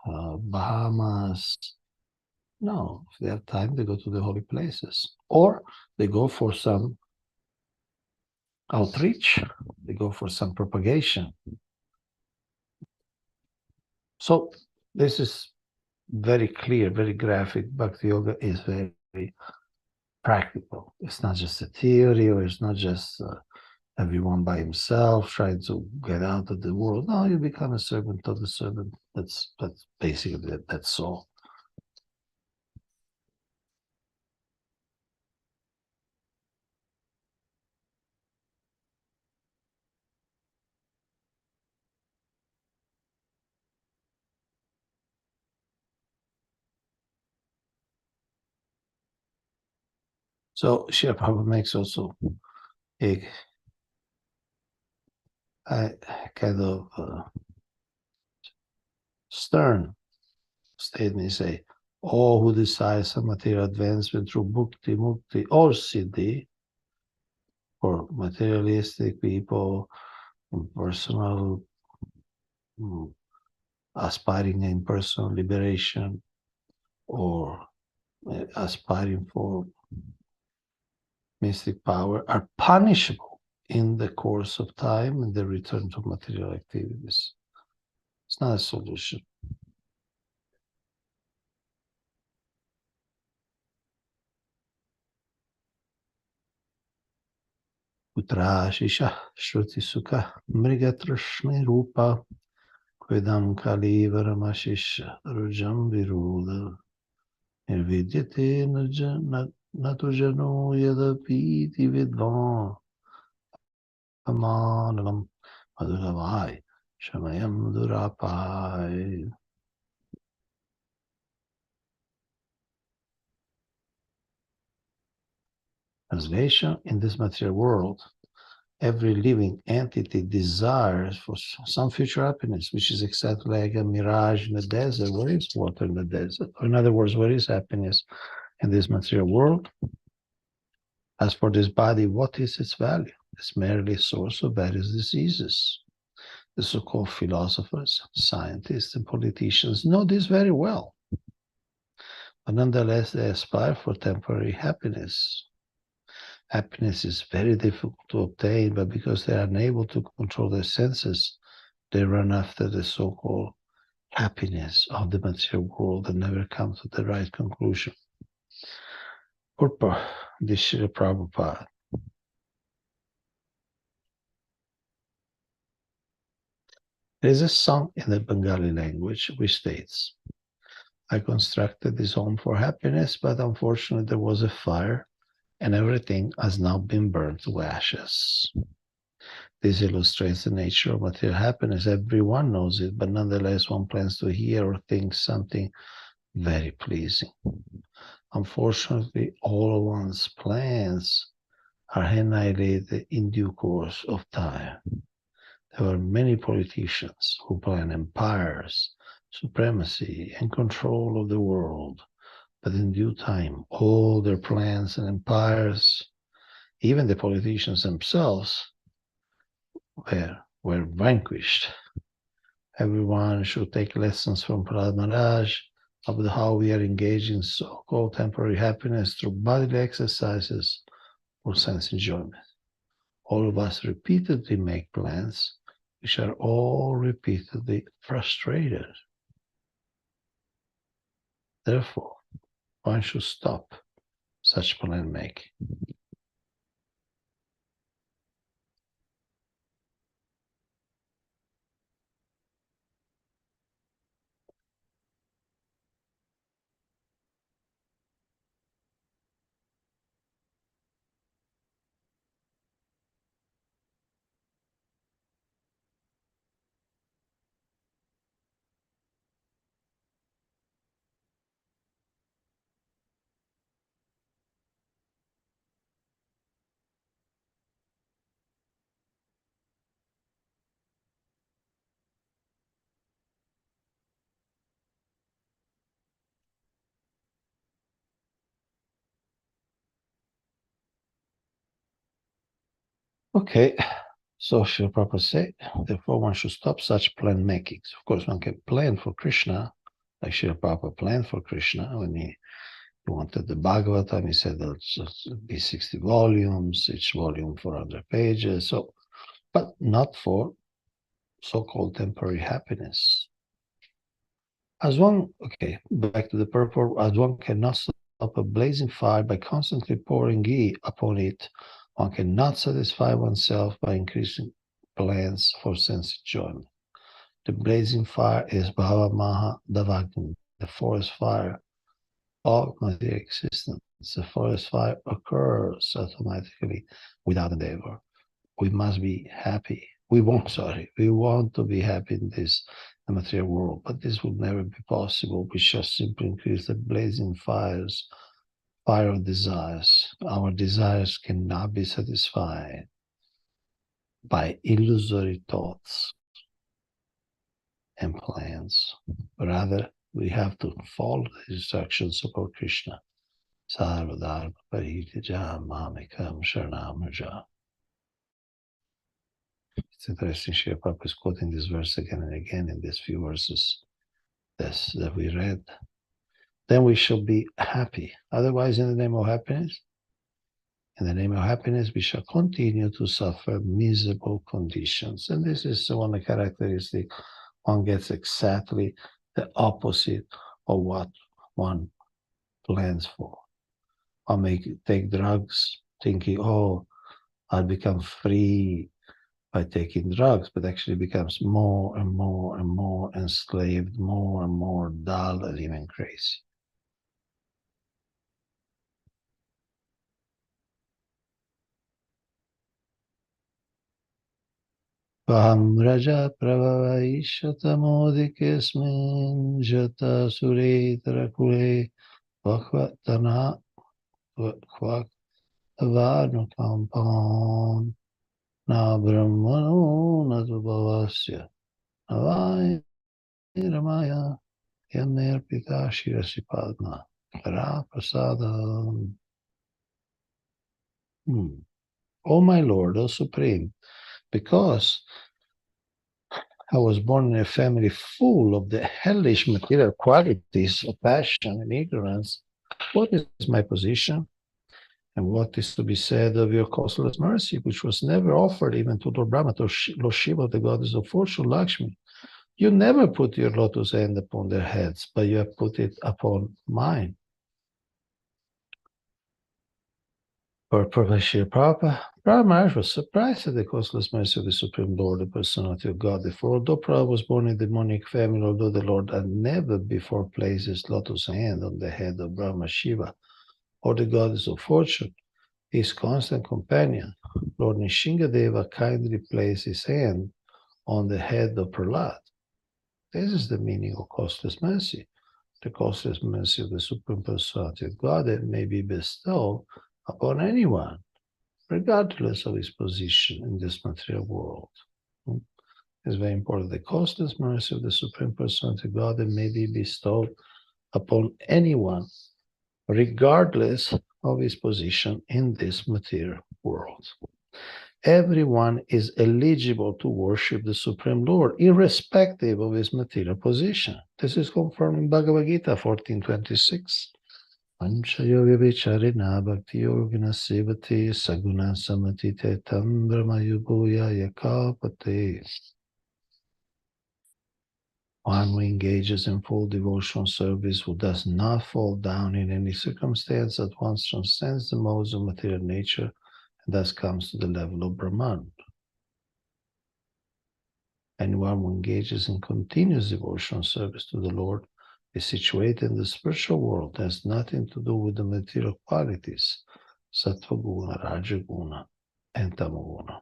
Bahamas. No, if they have time, they go to the holy places. Or they go for some outreach, they go for some propagation. So this is very clear, very graphic. Bhakti Yoga is very practical. It's not just a theory, or it's not just everyone by himself trying to get out of the world. No, you become a servant of the servant. That's basically that's all. So Srila Prabhupada makes also a kind of stern statement. He say, all who desire some material advancement through bhakti, mukti, or siddhi, for materialistic people, personal, aspiring in personal liberation, or aspiring for mystic power, are punishable in the course of time and they return to material activities. It's not a solution. Putra Shisha Shruti Sukha Mrigatrashni Rupa Kvedam Kali Varamashisha Rujam Viruda Nirvidyate Natujano Yadapiti Vidvan Amanam Maduravai Shamayam Durapai. Translation: in this material world, every living entity desires for some future happiness, which is exactly like a mirage in the desert. Where is water in the desert? Or in other words, where is happiness in this material world? As for this body, what is its value? It's merely a source of various diseases. The so-called philosophers, scientists, and politicians know this very well. But nonetheless, they aspire for temporary happiness. Happiness is very difficult to obtain, but because they are unable to control their senses, they run after the so-called happiness of the material world and never come to the right conclusion. Purport, this Srila Prabhupada. There is a song in the Bengali language which states, I constructed this home for happiness, but unfortunately there was a fire and everything has now been burned to ashes. This illustrates the nature of material happiness. Everyone knows it, but nonetheless one plans to hear or think something very pleasing. Unfortunately, all of one's plans are annihilated in due course of time. There are many politicians who plan empires, supremacy, and control of the world, but in due time, all their plans and empires, even the politicians themselves, were vanquished. Everyone should take lessons from Prahlāda Maharaj about how we are engaged in so-called temporary happiness through bodily exercises or sense enjoyment. All of us repeatedly make plans which are all repeatedly frustrated. Therefore, one should stop such plan making. Okay, so Srila Prabhupada said, therefore one should stop such plan making. Of course, one can plan for Krishna, like Srila Prabhupada planned for Krishna when he wanted the Bhagavatam. He said that it'd be 60 volumes, each volume 400 pages. So, but not for so-called temporary happiness. As one, okay, back to the purport, as one cannot stop a blazing fire by constantly pouring ghee upon it, one cannot satisfy oneself by increasing plans for sense enjoyment. The blazing fire is Bhava Maha Davagni, the forest fire of material existence. The forest fire occurs automatically without endeavor. We must be happy. We want to be happy in this material world, but this will never be possible. We shall simply increase the blazing fires fire of desires. Our desires cannot be satisfied by illusory thoughts and plans. Rather, we have to follow the instructions of our Krishna. Sarvadharma parityaja mamekam sharanam vraja. It's interesting, Srila Prabhupada is quoting this verse again and again in these few verses that we read. Then we shall be happy. Otherwise, in the name of happiness, we shall continue to suffer miserable conditions. And this is one characteristic. One gets exactly the opposite of what one plans for. One may take drugs thinking, oh, I'll become free by taking drugs, but actually becomes more and more and more enslaved, more and more dull and even crazy. Vaham raja pravavaishata modikesmin jata suretara kule vakvatana vakvanukampam na brahmano na dubhavasya navai ramaya yamer pita shirasipadma kara prasadam. O my Lord, O Supreme, because I was born in a family full of the hellish material qualities of passion and ignorance, what is my position? And what is to be said of your causeless mercy, which was never offered even to Lord Brahma, to Lord Shiva, the goddess of fortune, Lakshmi? You never put your lotus hand upon their heads, but you have put it upon mine. For Srila Prabhupada, Prahlāda Maharaj was surprised at the causeless mercy of the Supreme Lord, the personality of God. Therefore, although Prabhupada was born in a demonic family, although the Lord had never before placed his lotus hand on the head of Brahma Shiva or the goddess of fortune, his constant companion, Lord Nishingadeva, kindly placed his hand on the head of Prahlāda. This is the meaning of causeless mercy. The causeless mercy of the Supreme Personality of Godhead may be bestowed upon anyone, regardless of his position in this material world. It's very important. The causeless mercy of the Supreme Personality of Godhead may be bestowed upon anyone, regardless of his position in this material world. Everyone is eligible to worship the Supreme Lord, irrespective of his material position. This is confirmed in Bhagavad Gita 14:26. Panchayoga vicharina bhakti yogina sevate saguna samatite tambramayugoya yakapate. One who engages in full devotional service, who does not fall down in any circumstance, at once transcends the modes of material nature and thus comes to the level of Brahman. Anyone who engages in continuous devotional service to the Lord is situated in the spiritual world, has nothing to do with the material qualities, Sattva Guna, Raja Guna, and Tamaguna.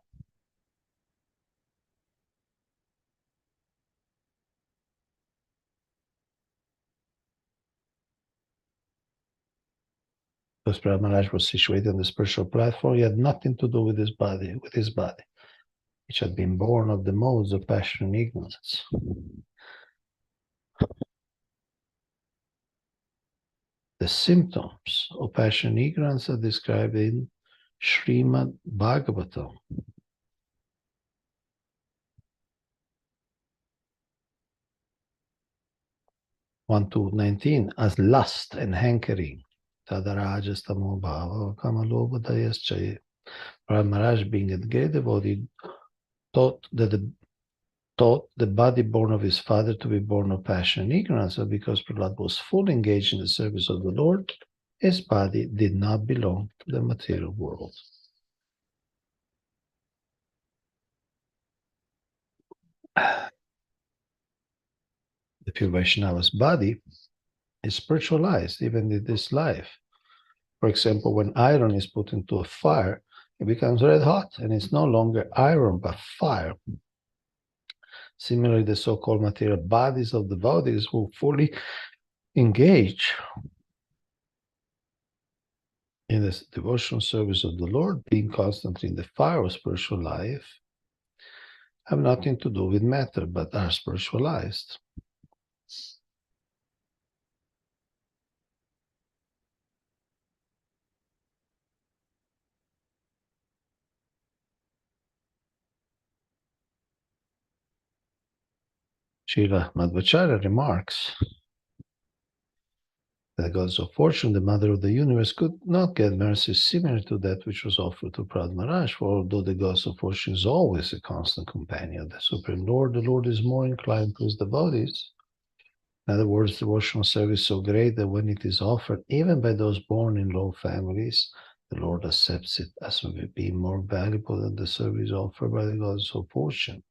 Because Prahlāda Maharaj was situated on the spiritual platform, he had nothing to do with his body, which had been born of the modes of passion and ignorance. The symptoms of passion and ignorance are described in Srimad Bhagavatam. 1:19 as lust and hankering. Tadarajastamo bhava kamalobhadayaschaye. Prahlāda Maharaj, being a great devotee, taught the body born of his father to be born of passion and ignorance, but because Prahlāda was fully engaged in the service of the Lord, his body did not belong to the material world. The pure Vaishnava's body is spiritualized even in this life. For example, when iron is put into a fire, it becomes red hot and it's no longer iron but fire. Similarly, the so-called material bodies of devotees who fully engage in the devotional service of the Lord, being constantly in the fire of spiritual life, have nothing to do with matter, but are spiritualized. Srila Madhvacharya remarks that the goddess of fortune, the mother of the universe, could not get mercy similar to that which was offered to Prahlāda Maharaj, for although the goddess of fortune is always a constant companion of the Supreme Lord, the Lord is more inclined to his devotees. In other words, devotional service is so great that when it is offered, even by those born in low families, the Lord accepts it as being more valuable than the service offered by the goddess of fortune.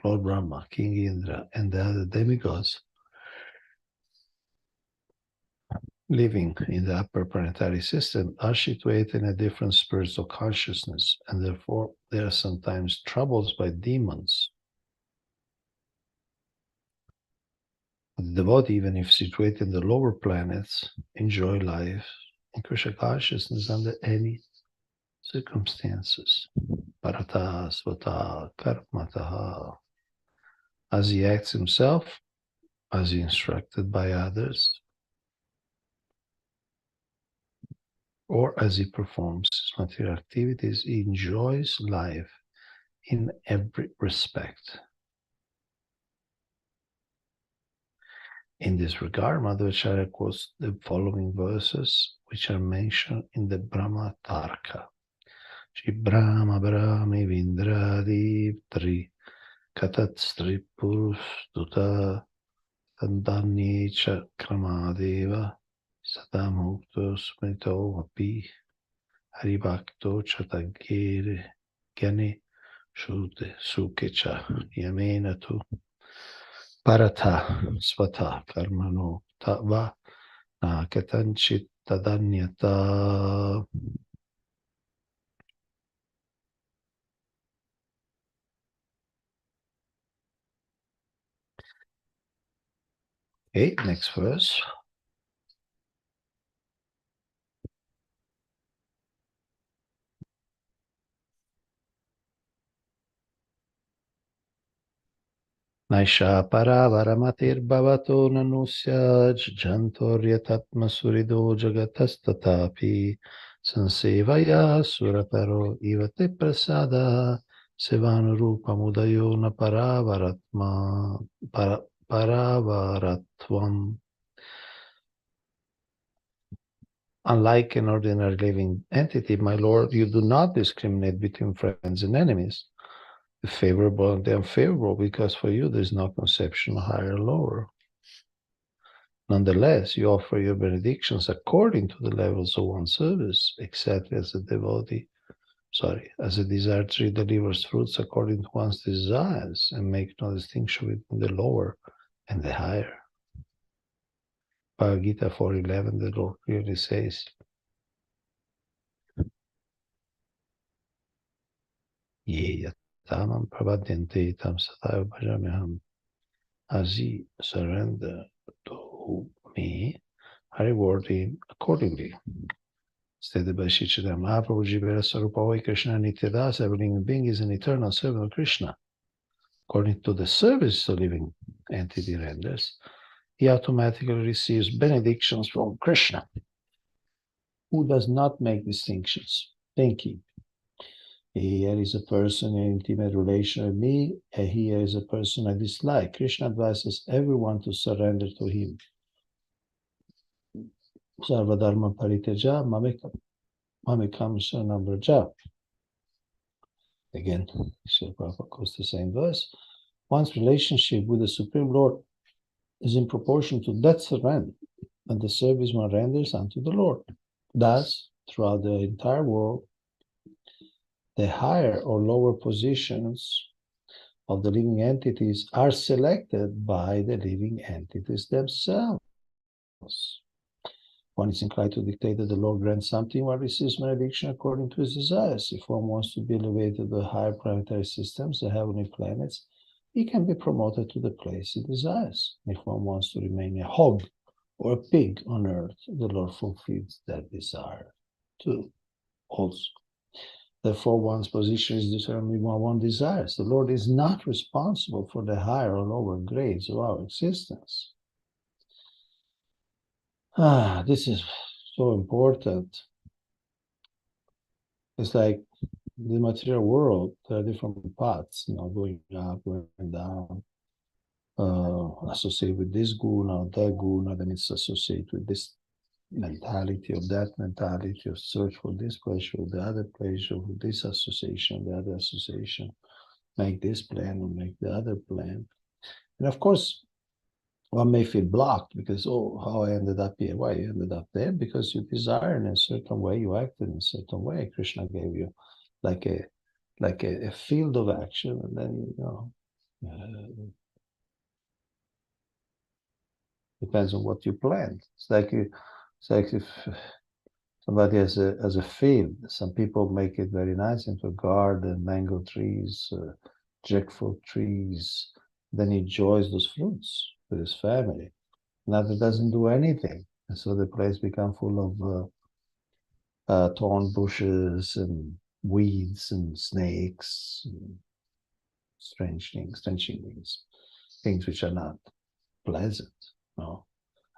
Lord Brahma, King Indra, and the other demigods living in the upper planetary system are situated in a different spiritual consciousness, and therefore they are sometimes troubled by demons. The devotee, even if situated in the lower planets, enjoy life in Krishna consciousness under any circumstances. Parata svata karmataha. As he acts himself, as he instructed by others, or as he performs his material activities, he enjoys life in every respect. In this regard, Madhvacharya quotes the following verses, which are mentioned in the Brahma Tarka. Shri Brahma Brahmi Vindradi Tri Katat Stripustuta Tandani Chakramadeva Sadamukto Smito Api Haribhakto Chatagere Gyane Shute Sukecha Yamena Tu Parata Svata Karmano Tava Nakatanchit Tadanyata. Okay, next verse. Naisha paravaramatir bhavato nanusya jantoryatatma surido jagatastatapi sansevaya suraparo ivate prasada sevanurupa mudayo na paravaratvam. Unlike an ordinary living entity, my Lord, you do not discriminate between friends and enemies, the favorable and the unfavorable, because for you there is no conception of higher or lower. Nonetheless, you offer your benedictions according to the levels of one's service, exactly as a devotee, as a desire tree delivers fruits according to one's desires and make no distinction between the lower and the higher. Bhagavad Gita 4:11, the Lord clearly says, Ye yatamam pravadyante tam sataya bhajamyaham. As ye surrender to me, I reward him accordingly. Stated by Sri Chaitanya Mahaprabhu, Jivera Sarupavai Krishna Nityadas, every living being is an eternal servant of Krishna. According to the service the living entity renders, he automatically receives benedictions from Krishna, who does not make distinctions. Thinking, here is a person in intimate relation with me, and here is a person I dislike. Krishna advises everyone to surrender to him. Sarvadharma pariteja mamekam sharanam vraja. Again, Srila Prabhupada quotes the same verse. One's relationship with the Supreme Lord is in proportion to that surrender and the service one renders unto the Lord. Thus, throughout the entire world, the higher or lower positions of the living entities are selected by the living entities themselves. One is inclined to dictate that the Lord grants something, one receives benediction according to his desires. If one wants to be elevated to the higher planetary systems, the heavenly planets, he can be promoted to the place he desires. If one wants to remain a hog or a pig on earth, the Lord fulfills that desire. too, also. Therefore, one's position is determined by what one desires. The Lord is not responsible for the higher or lower grades of our existence. This is so important. It's like the material world, there are different paths, going up, going down, associated with this guna or that guna, then it's associated with this mentality or that mentality, or search for this pleasure or the other pleasure, for this association, the other association, make this plan or make the other plan. And of course, one may feel blocked because, oh, how I ended up here. Why you ended up there? Because you desire in a certain way, you acted in a certain way. Krishna gave you like a field of action, and then depends on what you planned. It's like if somebody has a field. Some people make it very nice into a garden, mango trees, jackfruit trees. Then he enjoys those fruits with his family. Another doesn't do anything, and so the place becomes full of thorn bushes and weeds and snakes, and strange things, things which are not pleasant,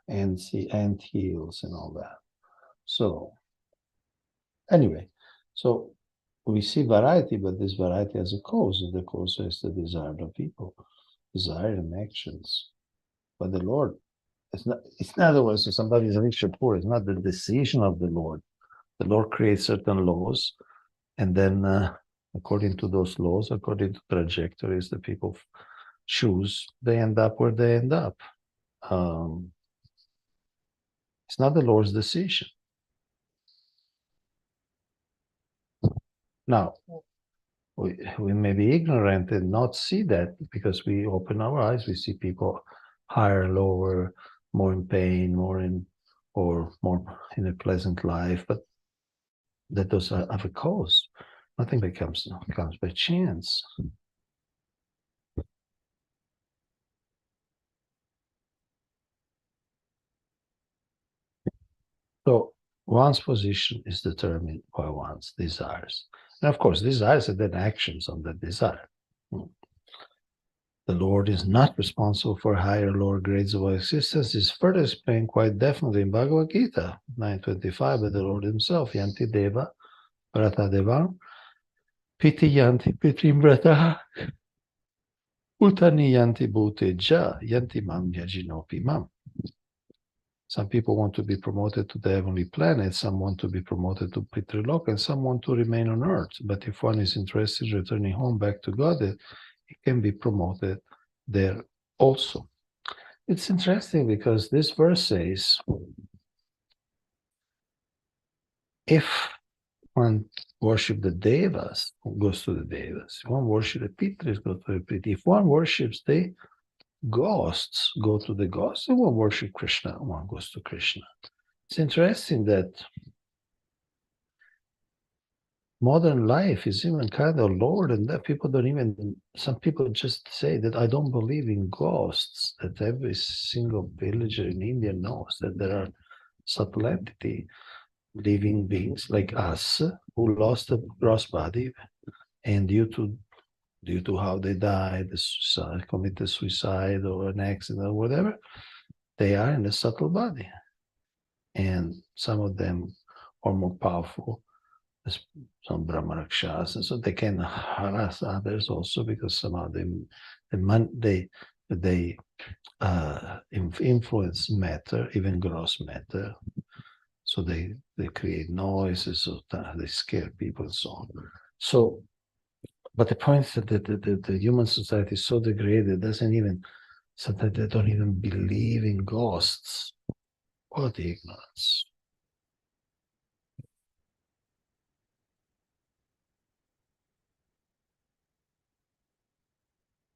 ant hills and all that. So anyway, so we see variety, but this variety has a cause, and the cause is the desire of people, desire and actions. But the Lord, it's in other words, if somebody is rich or poor, it's not the decision of the Lord. The Lord creates certain laws, and then according to those laws, according to trajectories the people choose, they end up where they end up. It's not the Lord's decision. Now, we may be ignorant and not see that, because we open our eyes, we see people higher, lower, more in pain, or more in a pleasant life, but that those have a cause. Nothing comes by chance. So one's position is determined by one's desires. And of course, desires are then actions on that desire. The Lord is not responsible for higher or lower grades of our existence. This is further explained quite definitely in Bhagavad Gita 9.25 by the Lord himself. Yanti Deva, Vrata Deva, Piti Yanti Pitim Vrata, Utani Yanti Bhute Ja, Yanti Mam Yajinopi Mam. Some people want to be promoted to the heavenly planet, some want to be promoted to Pitriloka, and some want to remain on earth. But if one is interested in returning home back to God, it can be promoted there also. It's interesting because this verse says, if one worship the devas, goes to the devas. If one worship the pitris, goes to the pitris. If one worships the ghosts, go to the ghosts. And one worship Krishna, one goes to Krishna. It's interesting that modern life is even kind of lower than that. People don't even, some people just say that I don't believe in ghosts, that every single villager in India knows that there are subtle entity, living beings like us who lost a gross body, and due to how they died, committed suicide or an accident or whatever, they are in a subtle body. And some of them are more powerful, some Brahma Rakshas, so they can harass others also, because somehow they influence matter, even gross matter. So they create noises, so they scare people and so on. So, but the point is that the human society is so degraded, doesn't even, sometimes they don't even believe in ghosts. What ignorance.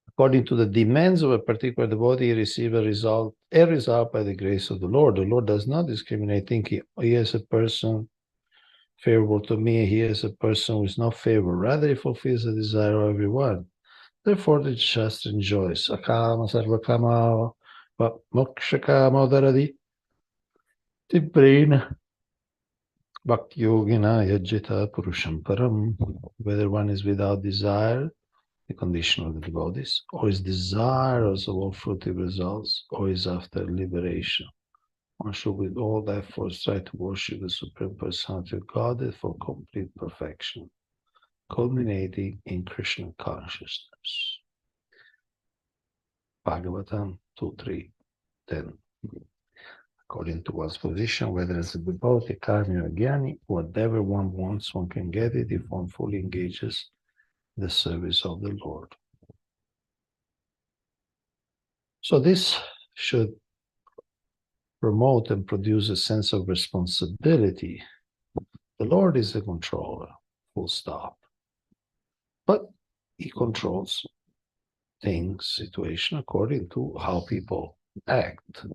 According to the demands of a particular devotee, he receives a result by the grace of the Lord. The Lord does not discriminate, thinking, he is a person favorable to me, he is a person who is not favorable. Rather, he fulfills the desire of everyone. Therefore, the Shastra enjoys akama sarvakama mokshakama udaradi tibrina Bhakti yogina yajita purusham param. Whether one is without desire, the condition of the devotees, or is desirous of all fruitive results, or is after liberation. One should with all efforts try to worship the Supreme Personality of Godhead for complete perfection, culminating in Krishna consciousness. Bhagavatam 2.3.10. According to one's position, whether as a devotee, karmi, or jnani, whatever one wants, one can get it if one fully engages in the service of the Lord. So this should promote and produce a sense of responsibility. The Lord is the controller, full stop. But he controls things, situation, according to how people act.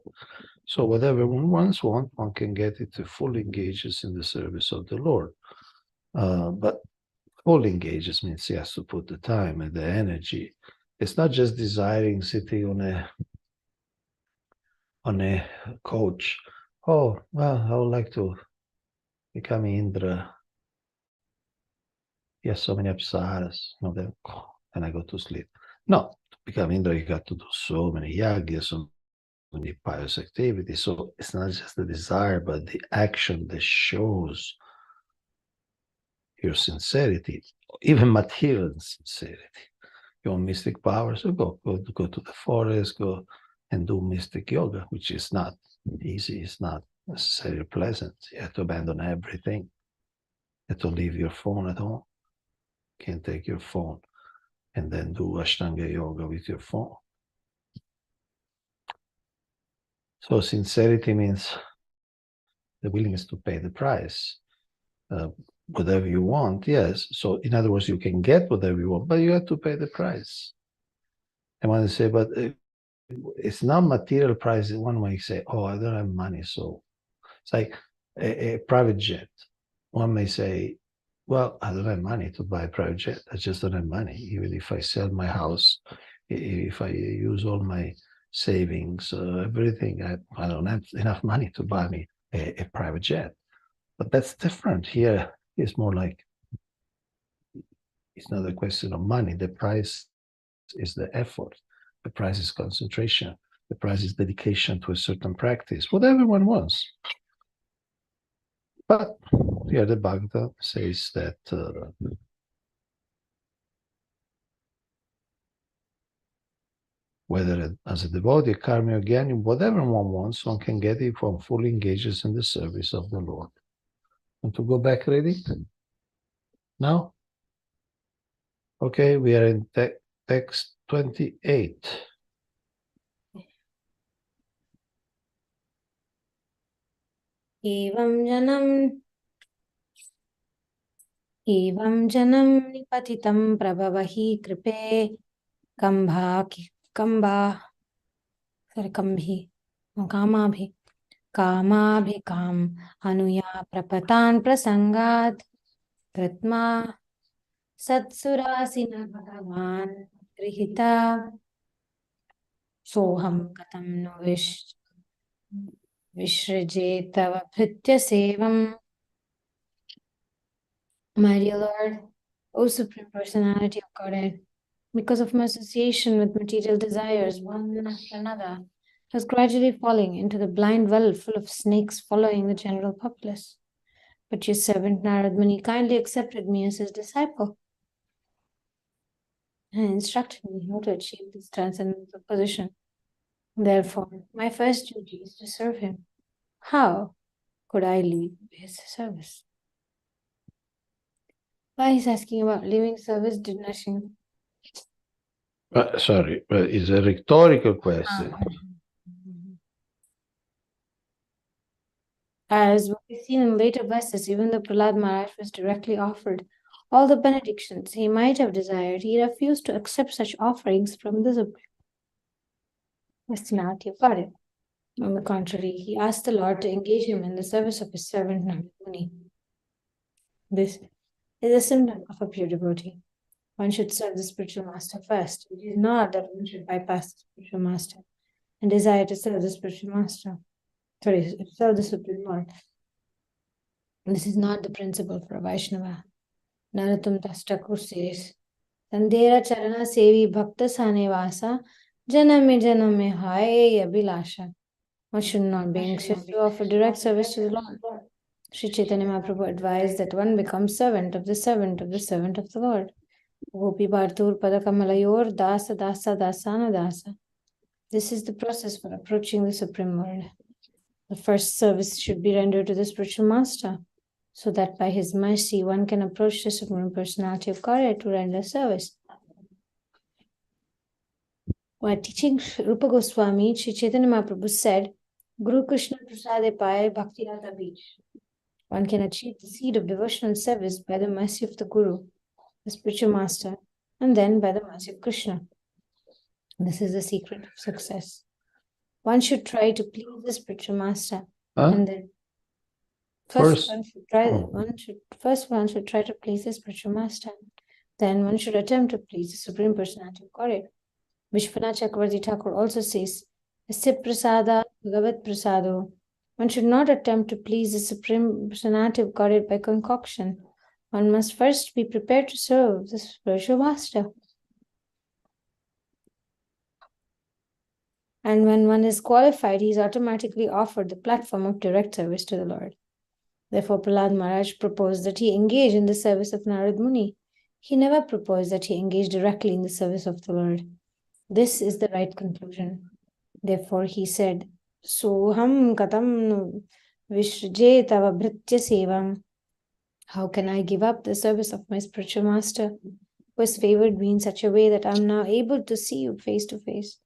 So whatever one wants, one can get it to fully engages in the service of the Lord. But fully engages means he has to put the time and the energy. It's not just desiring sitting on a couch. Oh, well, I would like to become Indra. He has so many apsaras, then I go to sleep. No, to become Indra, you got to do so many yagas, so many pious activities. So it's not just the desire, but the action that shows your sincerity, even material sincerity. You want mystic powers, so go to the forest, go and do mystic yoga, which is not easy, it's not necessarily pleasant. You have to abandon everything. You have to leave your phone at home. Can't take your phone and then do Ashtanga yoga with your phone. So sincerity means the willingness to pay the price. Whatever you want, yes. So in other words, you can get whatever you want, but you have to pay the price. And when they say, but it's not material price, one might say, oh, I don't have money. So it's like a private jet. One may say, well, I don't have money to buy a private jet. I just don't have money. Even if I sell my house, if I use all my savings, everything, I don't have enough money to buy me a private jet. But that's different. Here it's more like, it's not a question of money. The price is the effort. The price is concentration. The price is dedication to a certain practice, whatever one wants. But here the Bhagavad says that whether as a devotee, karmi, or jnani, whatever one wants, one can get if one fully engages in the service of the Lord. Want to go back reading? Now? Okay, we are in text 28. Evam janam nipatitam prabhavahi kripe kambhi kamabhikam anuya prapatan prasangad kritma satsurasina bhagavan grihita soham katam no vishrajetav bhritya sevam. My dear Lord, O Supreme Personality of Godhead, because of my association with material desires, one after another, I was gradually falling into the blind well full of snakes following the general populace. But your servant Narad Muni kindly accepted me as his disciple and instructed me how to achieve this transcendental position. Therefore, my first duty is to serve him. How could I leave his service? Why he's asking about leaving service, Dinashing? Sorry, it's a rhetorical question. As we've seen in later verses, even though Prahlāda Maharaj was directly offered all the benedictions he might have desired, he refused to accept such offerings from the Supreme Personality of Godhead. On the contrary, he asked the Lord to engage him in the service of his servant Narad Muni. This is a symptom of a pure devotee. One should serve the spiritual master first. It is not that one should bypass the spiritual master and desire to serve the spiritual master. Serve the Supreme Lord. This is not the principle for a Vaishnava. Narottam Das Thakur says, Tandera Charana Sevi Bhakta Sanevasa Janame Janame Hai Abhilasha. One should not be anxious to offer direct service to the Lord. Sri Chaitanya Mahaprabhu advised that one becomes servant of the servant of the servant of the Lord. Gopi Bhartur Padakamalayor Dasa Dasa Dasana Dasa. This is the process for approaching the Supreme Lord. The first service should be rendered to the spiritual master, so that by his mercy one can approach the Supreme Personality of Godhead to render service. While teaching Rupa Goswami, Sri Chaitanya Mahaprabhu said, Guru Krishna Prasade Paye Bhakti Rata Bij. One can achieve the seed of devotional service by the mercy of the Guru, the spiritual master, and then by the mercy of Krishna. This is the secret of success. One should try to please the spiritual master, and then first one should try to please the spiritual master. Then one should attempt to please the Supreme Personality of Godhead. Vishwanath Chakravarti Thakur also says, Asya prasada bhagavat prasado. One should not attempt to please the Supreme Personality of Godhead by concoction. One must first be prepared to serve the spiritual master. And when one is qualified, he is automatically offered the platform of direct service to the Lord. Therefore, Prahlāda Maharaj proposed that he engage in the service of Narad Muni. He never proposed that he engage directly in the service of the Lord. This is the right conclusion. Therefore, he said, Soham katam vishrje tava bhritya sevam. How can I give up the service of my spiritual master, who has favored me in such a way that I am now able to see you face to face?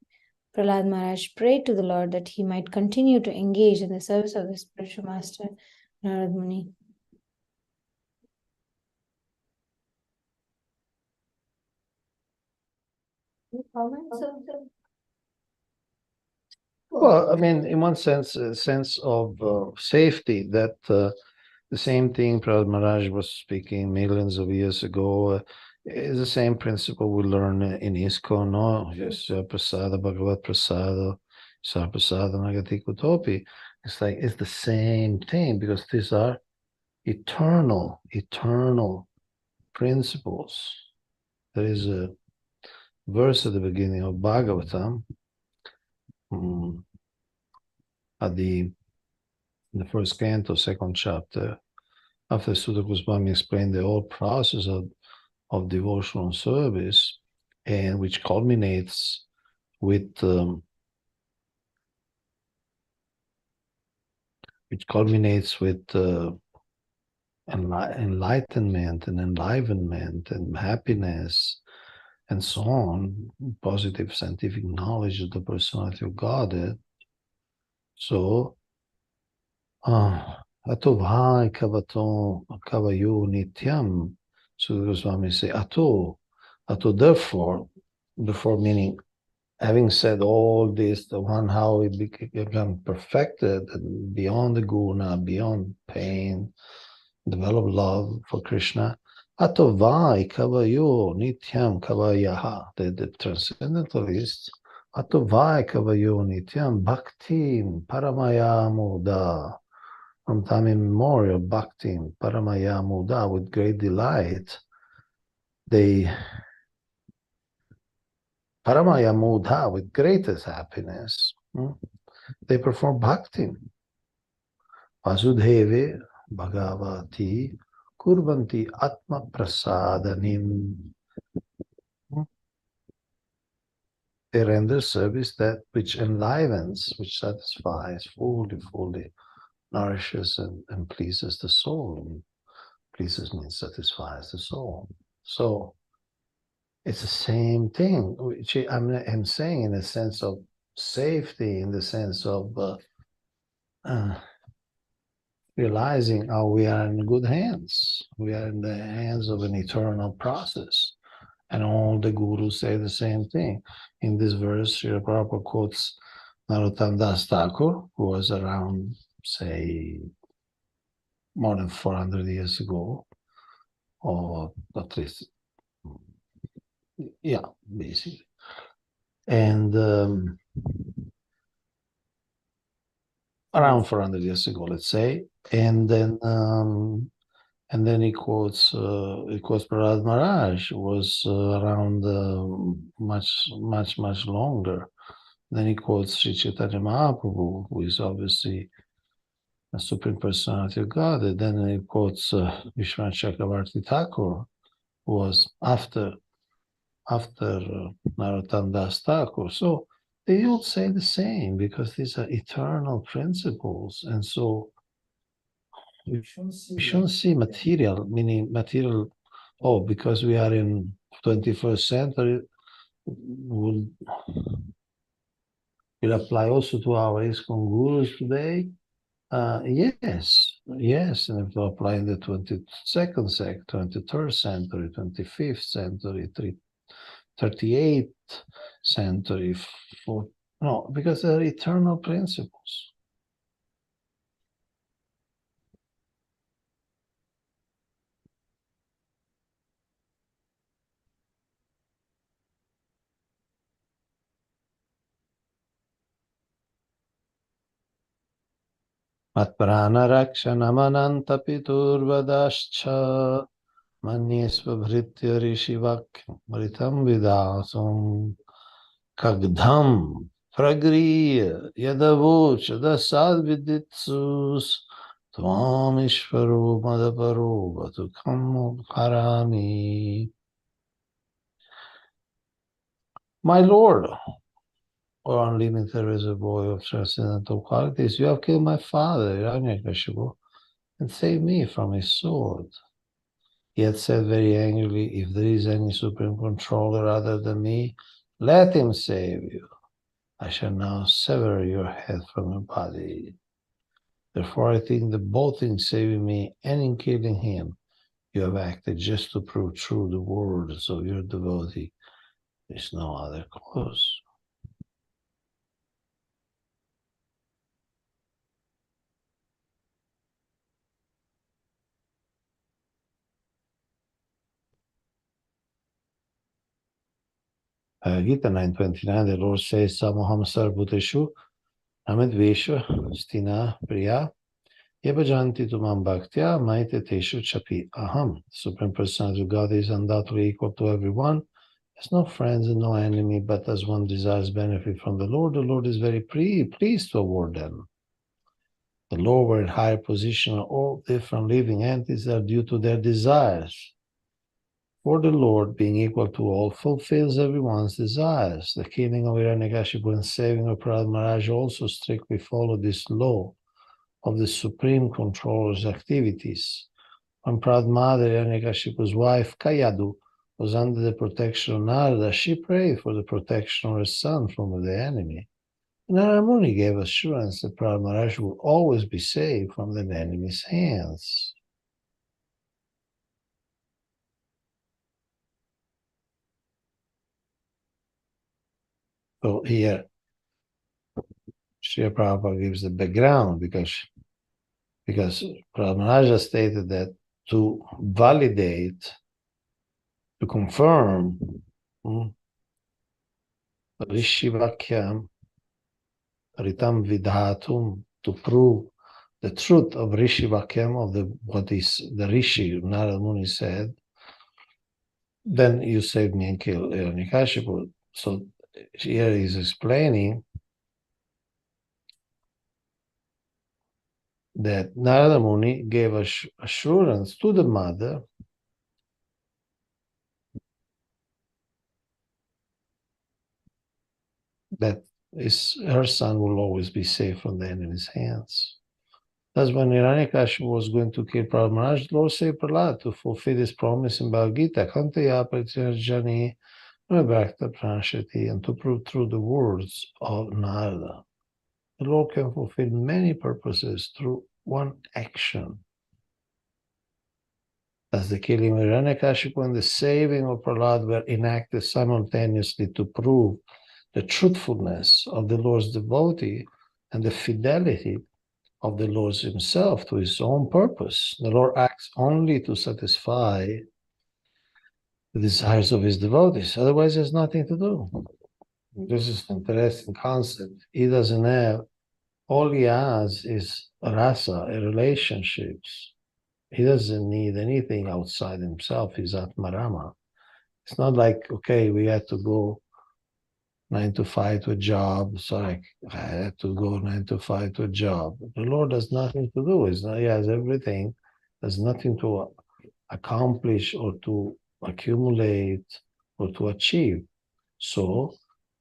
Prahlāda Maharaj prayed to the Lord that he might continue to engage in the service of the spiritual master, Narad Muni. Well, I mean, in one sense, a sense of safety, that the same thing Prahlāda Maharaj was speaking millions of years ago is the same principle we learn in ISKCON, no? Yes, prasada, bhagavat prasada, sarprasada, nagati kutopi. It's like, it's the same thing, because these are eternal principles. There is a verse at the beginning of Bhagavatam, in the first canto, second chapter, after Sutta Goswami explained the whole process of devotional service, and which culminates with enlightenment and enlivenment and happiness and so on, positive scientific knowledge of the personality of Godhead. So, ato bhai kavato kavayo nityam. So the Goswami say, ato, therefore meaning, having said all this, the one how it become perfected and beyond the guna, beyond pain, develop love for Krishna. Ato vai kavayo nityam kavayaha. The transcendentalists, ato vai kavayo nityam bhaktim paramaya muda. From time immemorial, bhaktim paramaya muda, with great delight, they paramaya muda, with greatest happiness, they perform bhaktim. Vasudheve bhagavati kurvanti atma prasadanim. They render service that which enlivens, which satisfies, fully nourishes and pleases the soul. Pleases means satisfies the soul. So it's the same thing, which I'm saying in a sense of safety, in the sense of realizing how we are in good hands. We are in the hands of an eternal process. And all the gurus say the same thing. In this verse, Srila Prabhupada quotes Narottam Das Thakur, who was around, say, more than 400 years ago, or at least, yeah, basically. And around 400 years ago, let's say, and then he quotes Prahlāda Maharaj, who was around much longer. Then he quotes Sri Chaitanya Mahaprabhu, who is obviously a Supreme Personality of God. And then he quotes Vishwanath Chakravarti Thakur, who was after Narottam Das Thakur. So they all say the same because these are eternal principles. And so we shouldn't see material, meaning material, because we are in 21st century, will apply also to our ISKCON gurus today. Yes, and if we apply in the 22nd century, 23rd century, 25th century, 38th century, because they're eternal principles. Matpranarakshanamantapiturbadascha Manyesvabhritya Rishivakmritam Vidasam Kagdham Pragriya Yadavocha Dasad Viditsus Tvam Ishvaro Madaparo Batukam Harami. My Lord, O unlimited reservoir of transcendental qualities, you have killed my father, Hiranyakashipu, and saved me from his sword. He had said very angrily, if there is any supreme controller other than me, let him save you. I shall now sever your head from your body. Therefore, I think that both in saving me and in killing him, you have acted just to prove true the words of your devotee. There is no other cause. Gita 9:29, the Lord says, Samoham Sarvbhuteshu Amidvesha Stina Priya Yabajanti Tumam Bhaktya Maite Teshu Chapi Aham. Supreme Personality of God is undoubtedly equal to everyone, has no friends and no enemy, but as one desires benefit from the Lord is very pleased to award them. The lower and higher position of all different living entities are due to their desires. For the Lord, being equal to all, fulfills everyone's desires. The killing of Hiranyakashipu and saving of Prahlāda Maharaj also strictly follow this law of the Supreme Controller's activities. When Prahlāda Mother, Hiranyakashipu's wife, Kayadu, was under the protection of Narada, she prayed for the protection of her son from the enemy. Narada Muni gave assurance that Prahlāda Maharaj would always be saved from the enemy's hands. So here, Srila Prabhupada gives the background because Prahlāda Maharaj stated that to validate, to confirm Rishi Vakyam Ritam Vidhatum, to prove the truth of Rishi Vakyam, of what is the Rishi Narada Muni said, then you saved me and killed Hiranyakashipu. So here he's explaining that Narada Muni gave assurance to the mother that her son will always be safe from the enemy's hands. Thus, when Hiranyakashipu was going to kill Prahlāda Maharaj, the Lord saved Prahlāda to fulfill his promise in Bhagavad Gita, Kantaya Pratyarjani Bhakta Pranashati, and to prove through the words of Narada. The Lord can fulfill many purposes through one action. As the killing of Hiranyakashipu and the saving of Prahlāda were enacted simultaneously to prove the truthfulness of the Lord's devotee and the fidelity of the Lord himself to his own purpose. The Lord acts only to satisfy the desires of his devotees. Otherwise, there's nothing to do. This is an interesting concept. He doesn't have all he has is rasa, relationships. He doesn't need anything outside himself. He's Atmarama. It's not like, okay, we had to go 9 to 5 to a job. So I had to go 9 to 5 to a job. The Lord has nothing to do. He has everything. There's nothing to accomplish or to accumulate or to achieve. So,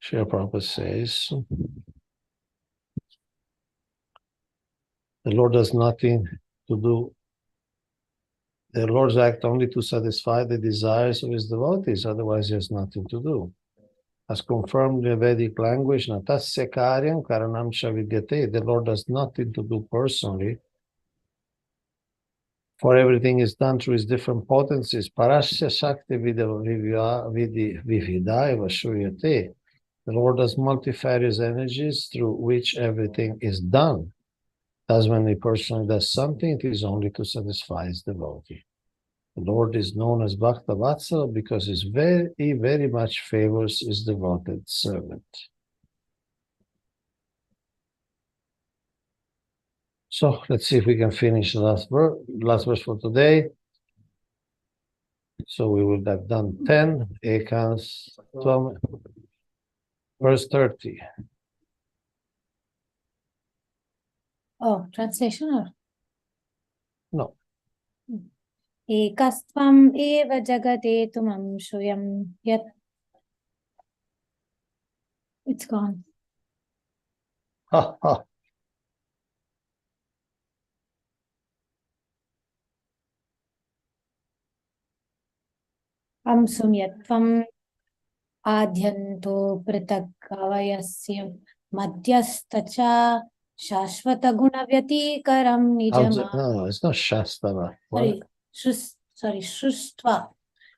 Srila Prabhupada says, the Lord has nothing to do. The Lord's act only to satisfy the desires of his devotees, otherwise he has nothing to do. As confirmed in the Vedic language, Natasya Karyam Karanam Shavidyate, the Lord has nothing to do personally, for everything is done through his different potencies. Parasya Shakti Vividaiva Shuriyate. The Lord has multifarious energies through which everything is done. Thus, when he personally does something, it is only to satisfy his devotee. The Lord is known as Bhakta Vatsala because he very much favors his devoted servant. So let's see if we can finish the last verse for today. So we would have done 10, Ekans, 12, verse 30. Oh, translation or? No. Ekastvam eva jagate tumam shuyam yat. It's gone. Ha ha. Amsumyatvam adhyanto pritagavayasya madhyastacha shashvata gunavyatikaram nijama. No, it's not Shastava.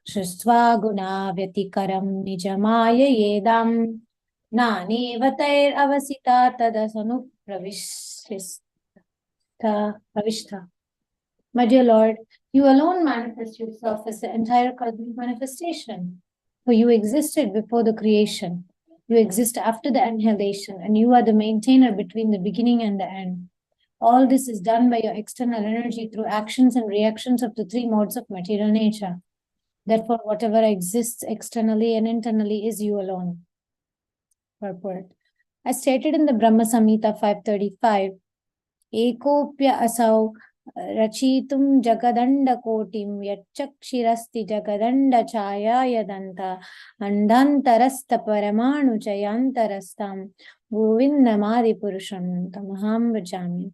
Shrustva gunavyatikaram nijamaya yedam nanevatayr avasita tadasanu pravishta. My dear Lord, you alone manifest yourself as the entire cosmic manifestation. For you existed before the creation. You exist after the annihilation, and you are the maintainer between the beginning and the end. All this is done by your external energy through actions and reactions of the three modes of material nature. Therefore, whatever exists externally and internally is you alone. Purport. As stated in the Brahma Samhita 535, Ekopya asau rachitum jagadanda kotim yachakshirasti jagadanda chaya yadanta andantarasta paramanu chayantarastam govindamadi purusham tamaham vajami.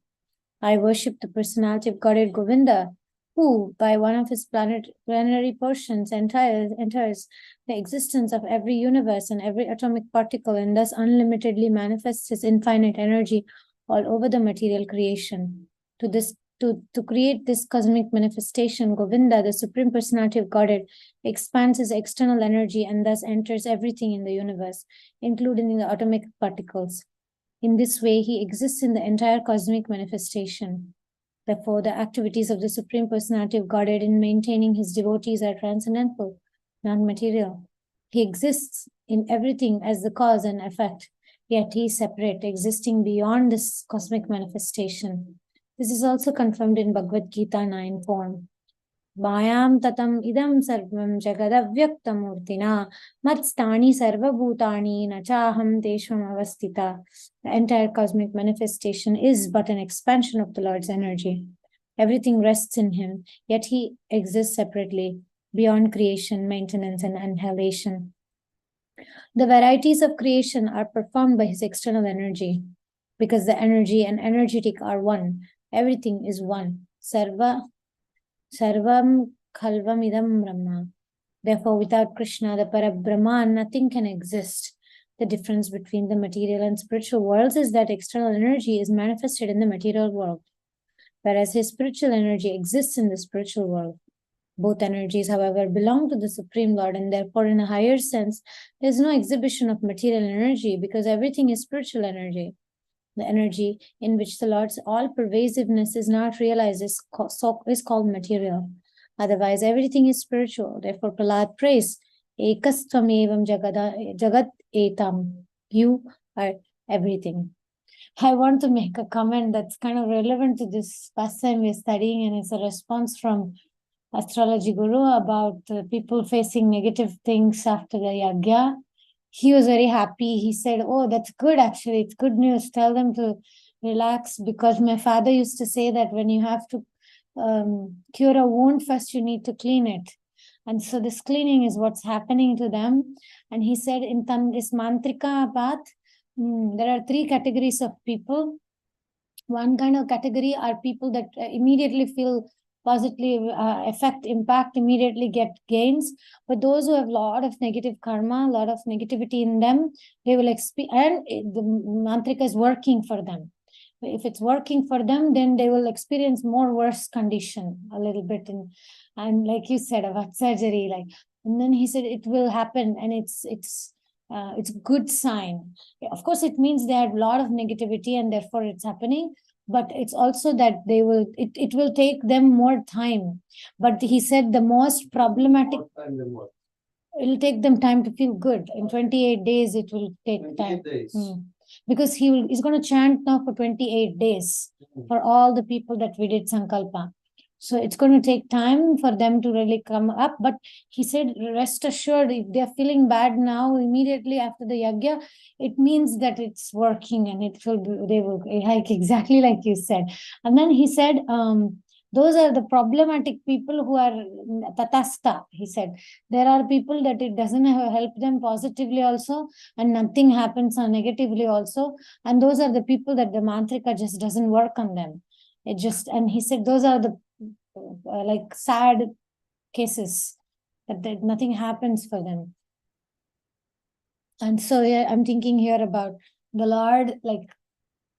I worship the personality of Godhead Govinda, who, by one of his plenary portions, enters the existence of every universe and every atomic particle, and thus unlimitedly manifests his infinite energy all over the material creation. To create this cosmic manifestation, Govinda, the Supreme Personality of Godhead, expands his external energy and thus enters everything in the universe, including the atomic particles. In this way, he exists in the entire cosmic manifestation. Therefore, the activities of the Supreme Personality of Godhead in maintaining his devotees are transcendental, non-material. He exists in everything as the cause and effect, yet he is separate, existing beyond this cosmic manifestation. This is also confirmed in Bhagavad Gita 9 form. Mayam tatam idam sarvam jagadavyaktamurtina matstani sarvabhutani nachaham teshvam avastita. The entire cosmic manifestation is but an expansion of the Lord's energy. Everything rests in him, yet he exists separately, beyond creation, maintenance, and annihilation. The varieties of creation are performed by his external energy. Because the energy and energetic are one, everything is one. Sarvam khalvam idam brahma. Therefore, without Krishna, the Parabrahman, nothing can exist. The difference between the material and spiritual worlds is that external energy is manifested in the material world, whereas his spiritual energy exists in the spiritual world. Both energies, however, belong to the Supreme Lord, and therefore, in a higher sense, there is no exhibition of material energy because everything is spiritual energy. The energy in which the Lord's all-pervasiveness is not realized is called material. Otherwise, everything is spiritual. Therefore, Prahlāda prays, Ekastvam evam jagat etam. You are everything. I want to make a comment that's kind of relevant to this pastime we're studying, and it's a response from Astrology Guru about people facing negative things after the yagya. He was very happy. He said, "Oh, that's good, actually. It's good news. Tell them to relax, because my father used to say that when you have to cure a wound, first you need to clean it. And so this cleaning is what's happening to them." And he said, in this mantrika path, there are three categories of people. One kind of category are people that immediately feel positive impact, immediately get gains. But those who have a lot of negative karma, a lot of negativity in them, they will experience, and the mantrika is working for them. If it's working for them, then they will experience more worse condition a little bit. And like you said about surgery, like, and then he said it will happen, and it's a good sign. Of course, it means they had a lot of negativity and therefore it's happening, but it's also that it will take them more time. But he said the most problematic, it'll take them time to feel good. In 28 days, it will take time. Because he's going to chant now for 28 days for all the people that we did Sankalpa. So it's going to take time for them to really come up. But he said, rest assured, if they're feeling bad now, immediately after the yagya, it means that it's working, and they will, like exactly like you said. And then he said, those are the problematic people who are tatastha. He said, there are people that it doesn't help them positively also, and nothing happens negatively also. And those are the people that the mantrika just doesn't work on them. And he said, those are the like sad cases that nothing happens for them. And so yeah, I'm thinking here about the Lord, like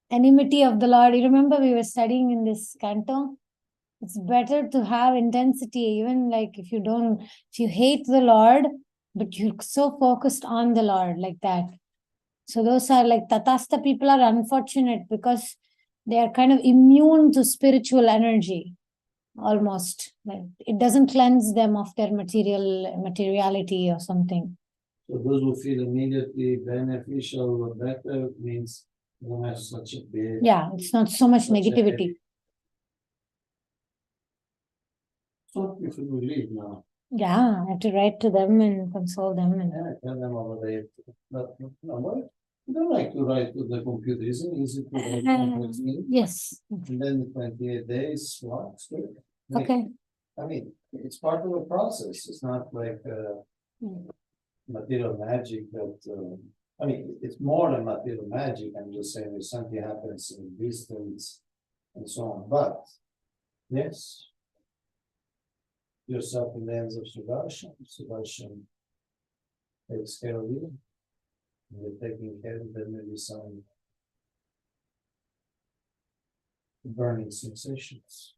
enmity of the Lord. You remember we were studying in this canto? It's better to have intensity, even like if you hate the Lord, but you're so focused on the Lord like that. So those are like tatastha people are unfortunate because they are kind of immune to spiritual energy, almost. Like it doesn't cleanse them of their materiality or something. So those who feel immediately beneficial or better means they don't have such a big. Yeah, it's not so much negativity. So if we leave now. Yeah, I have to write to them and console them. And yeah, tell them over there. But no, what? You don't like to write to the computer, isn't it easy to write complex things? Yes. And then the 28 days, what? Like, Okay. I mean, it's part of the process. It's not like material magic that, I mean, it's more than material magic. I'm just saying if something happens in distance and so on. But, yes, yourself in the hands of Sudarshan. Sudarshan takes care of you. And you're taking care of there may be some burning sensations.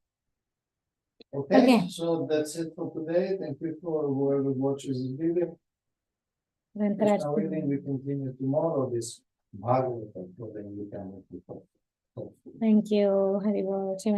Okay, so that's it for today. Thank you for whoever watches this video. Now we continue tomorrow this Bhagavatam for the independent people. Thank you. Hari Bol.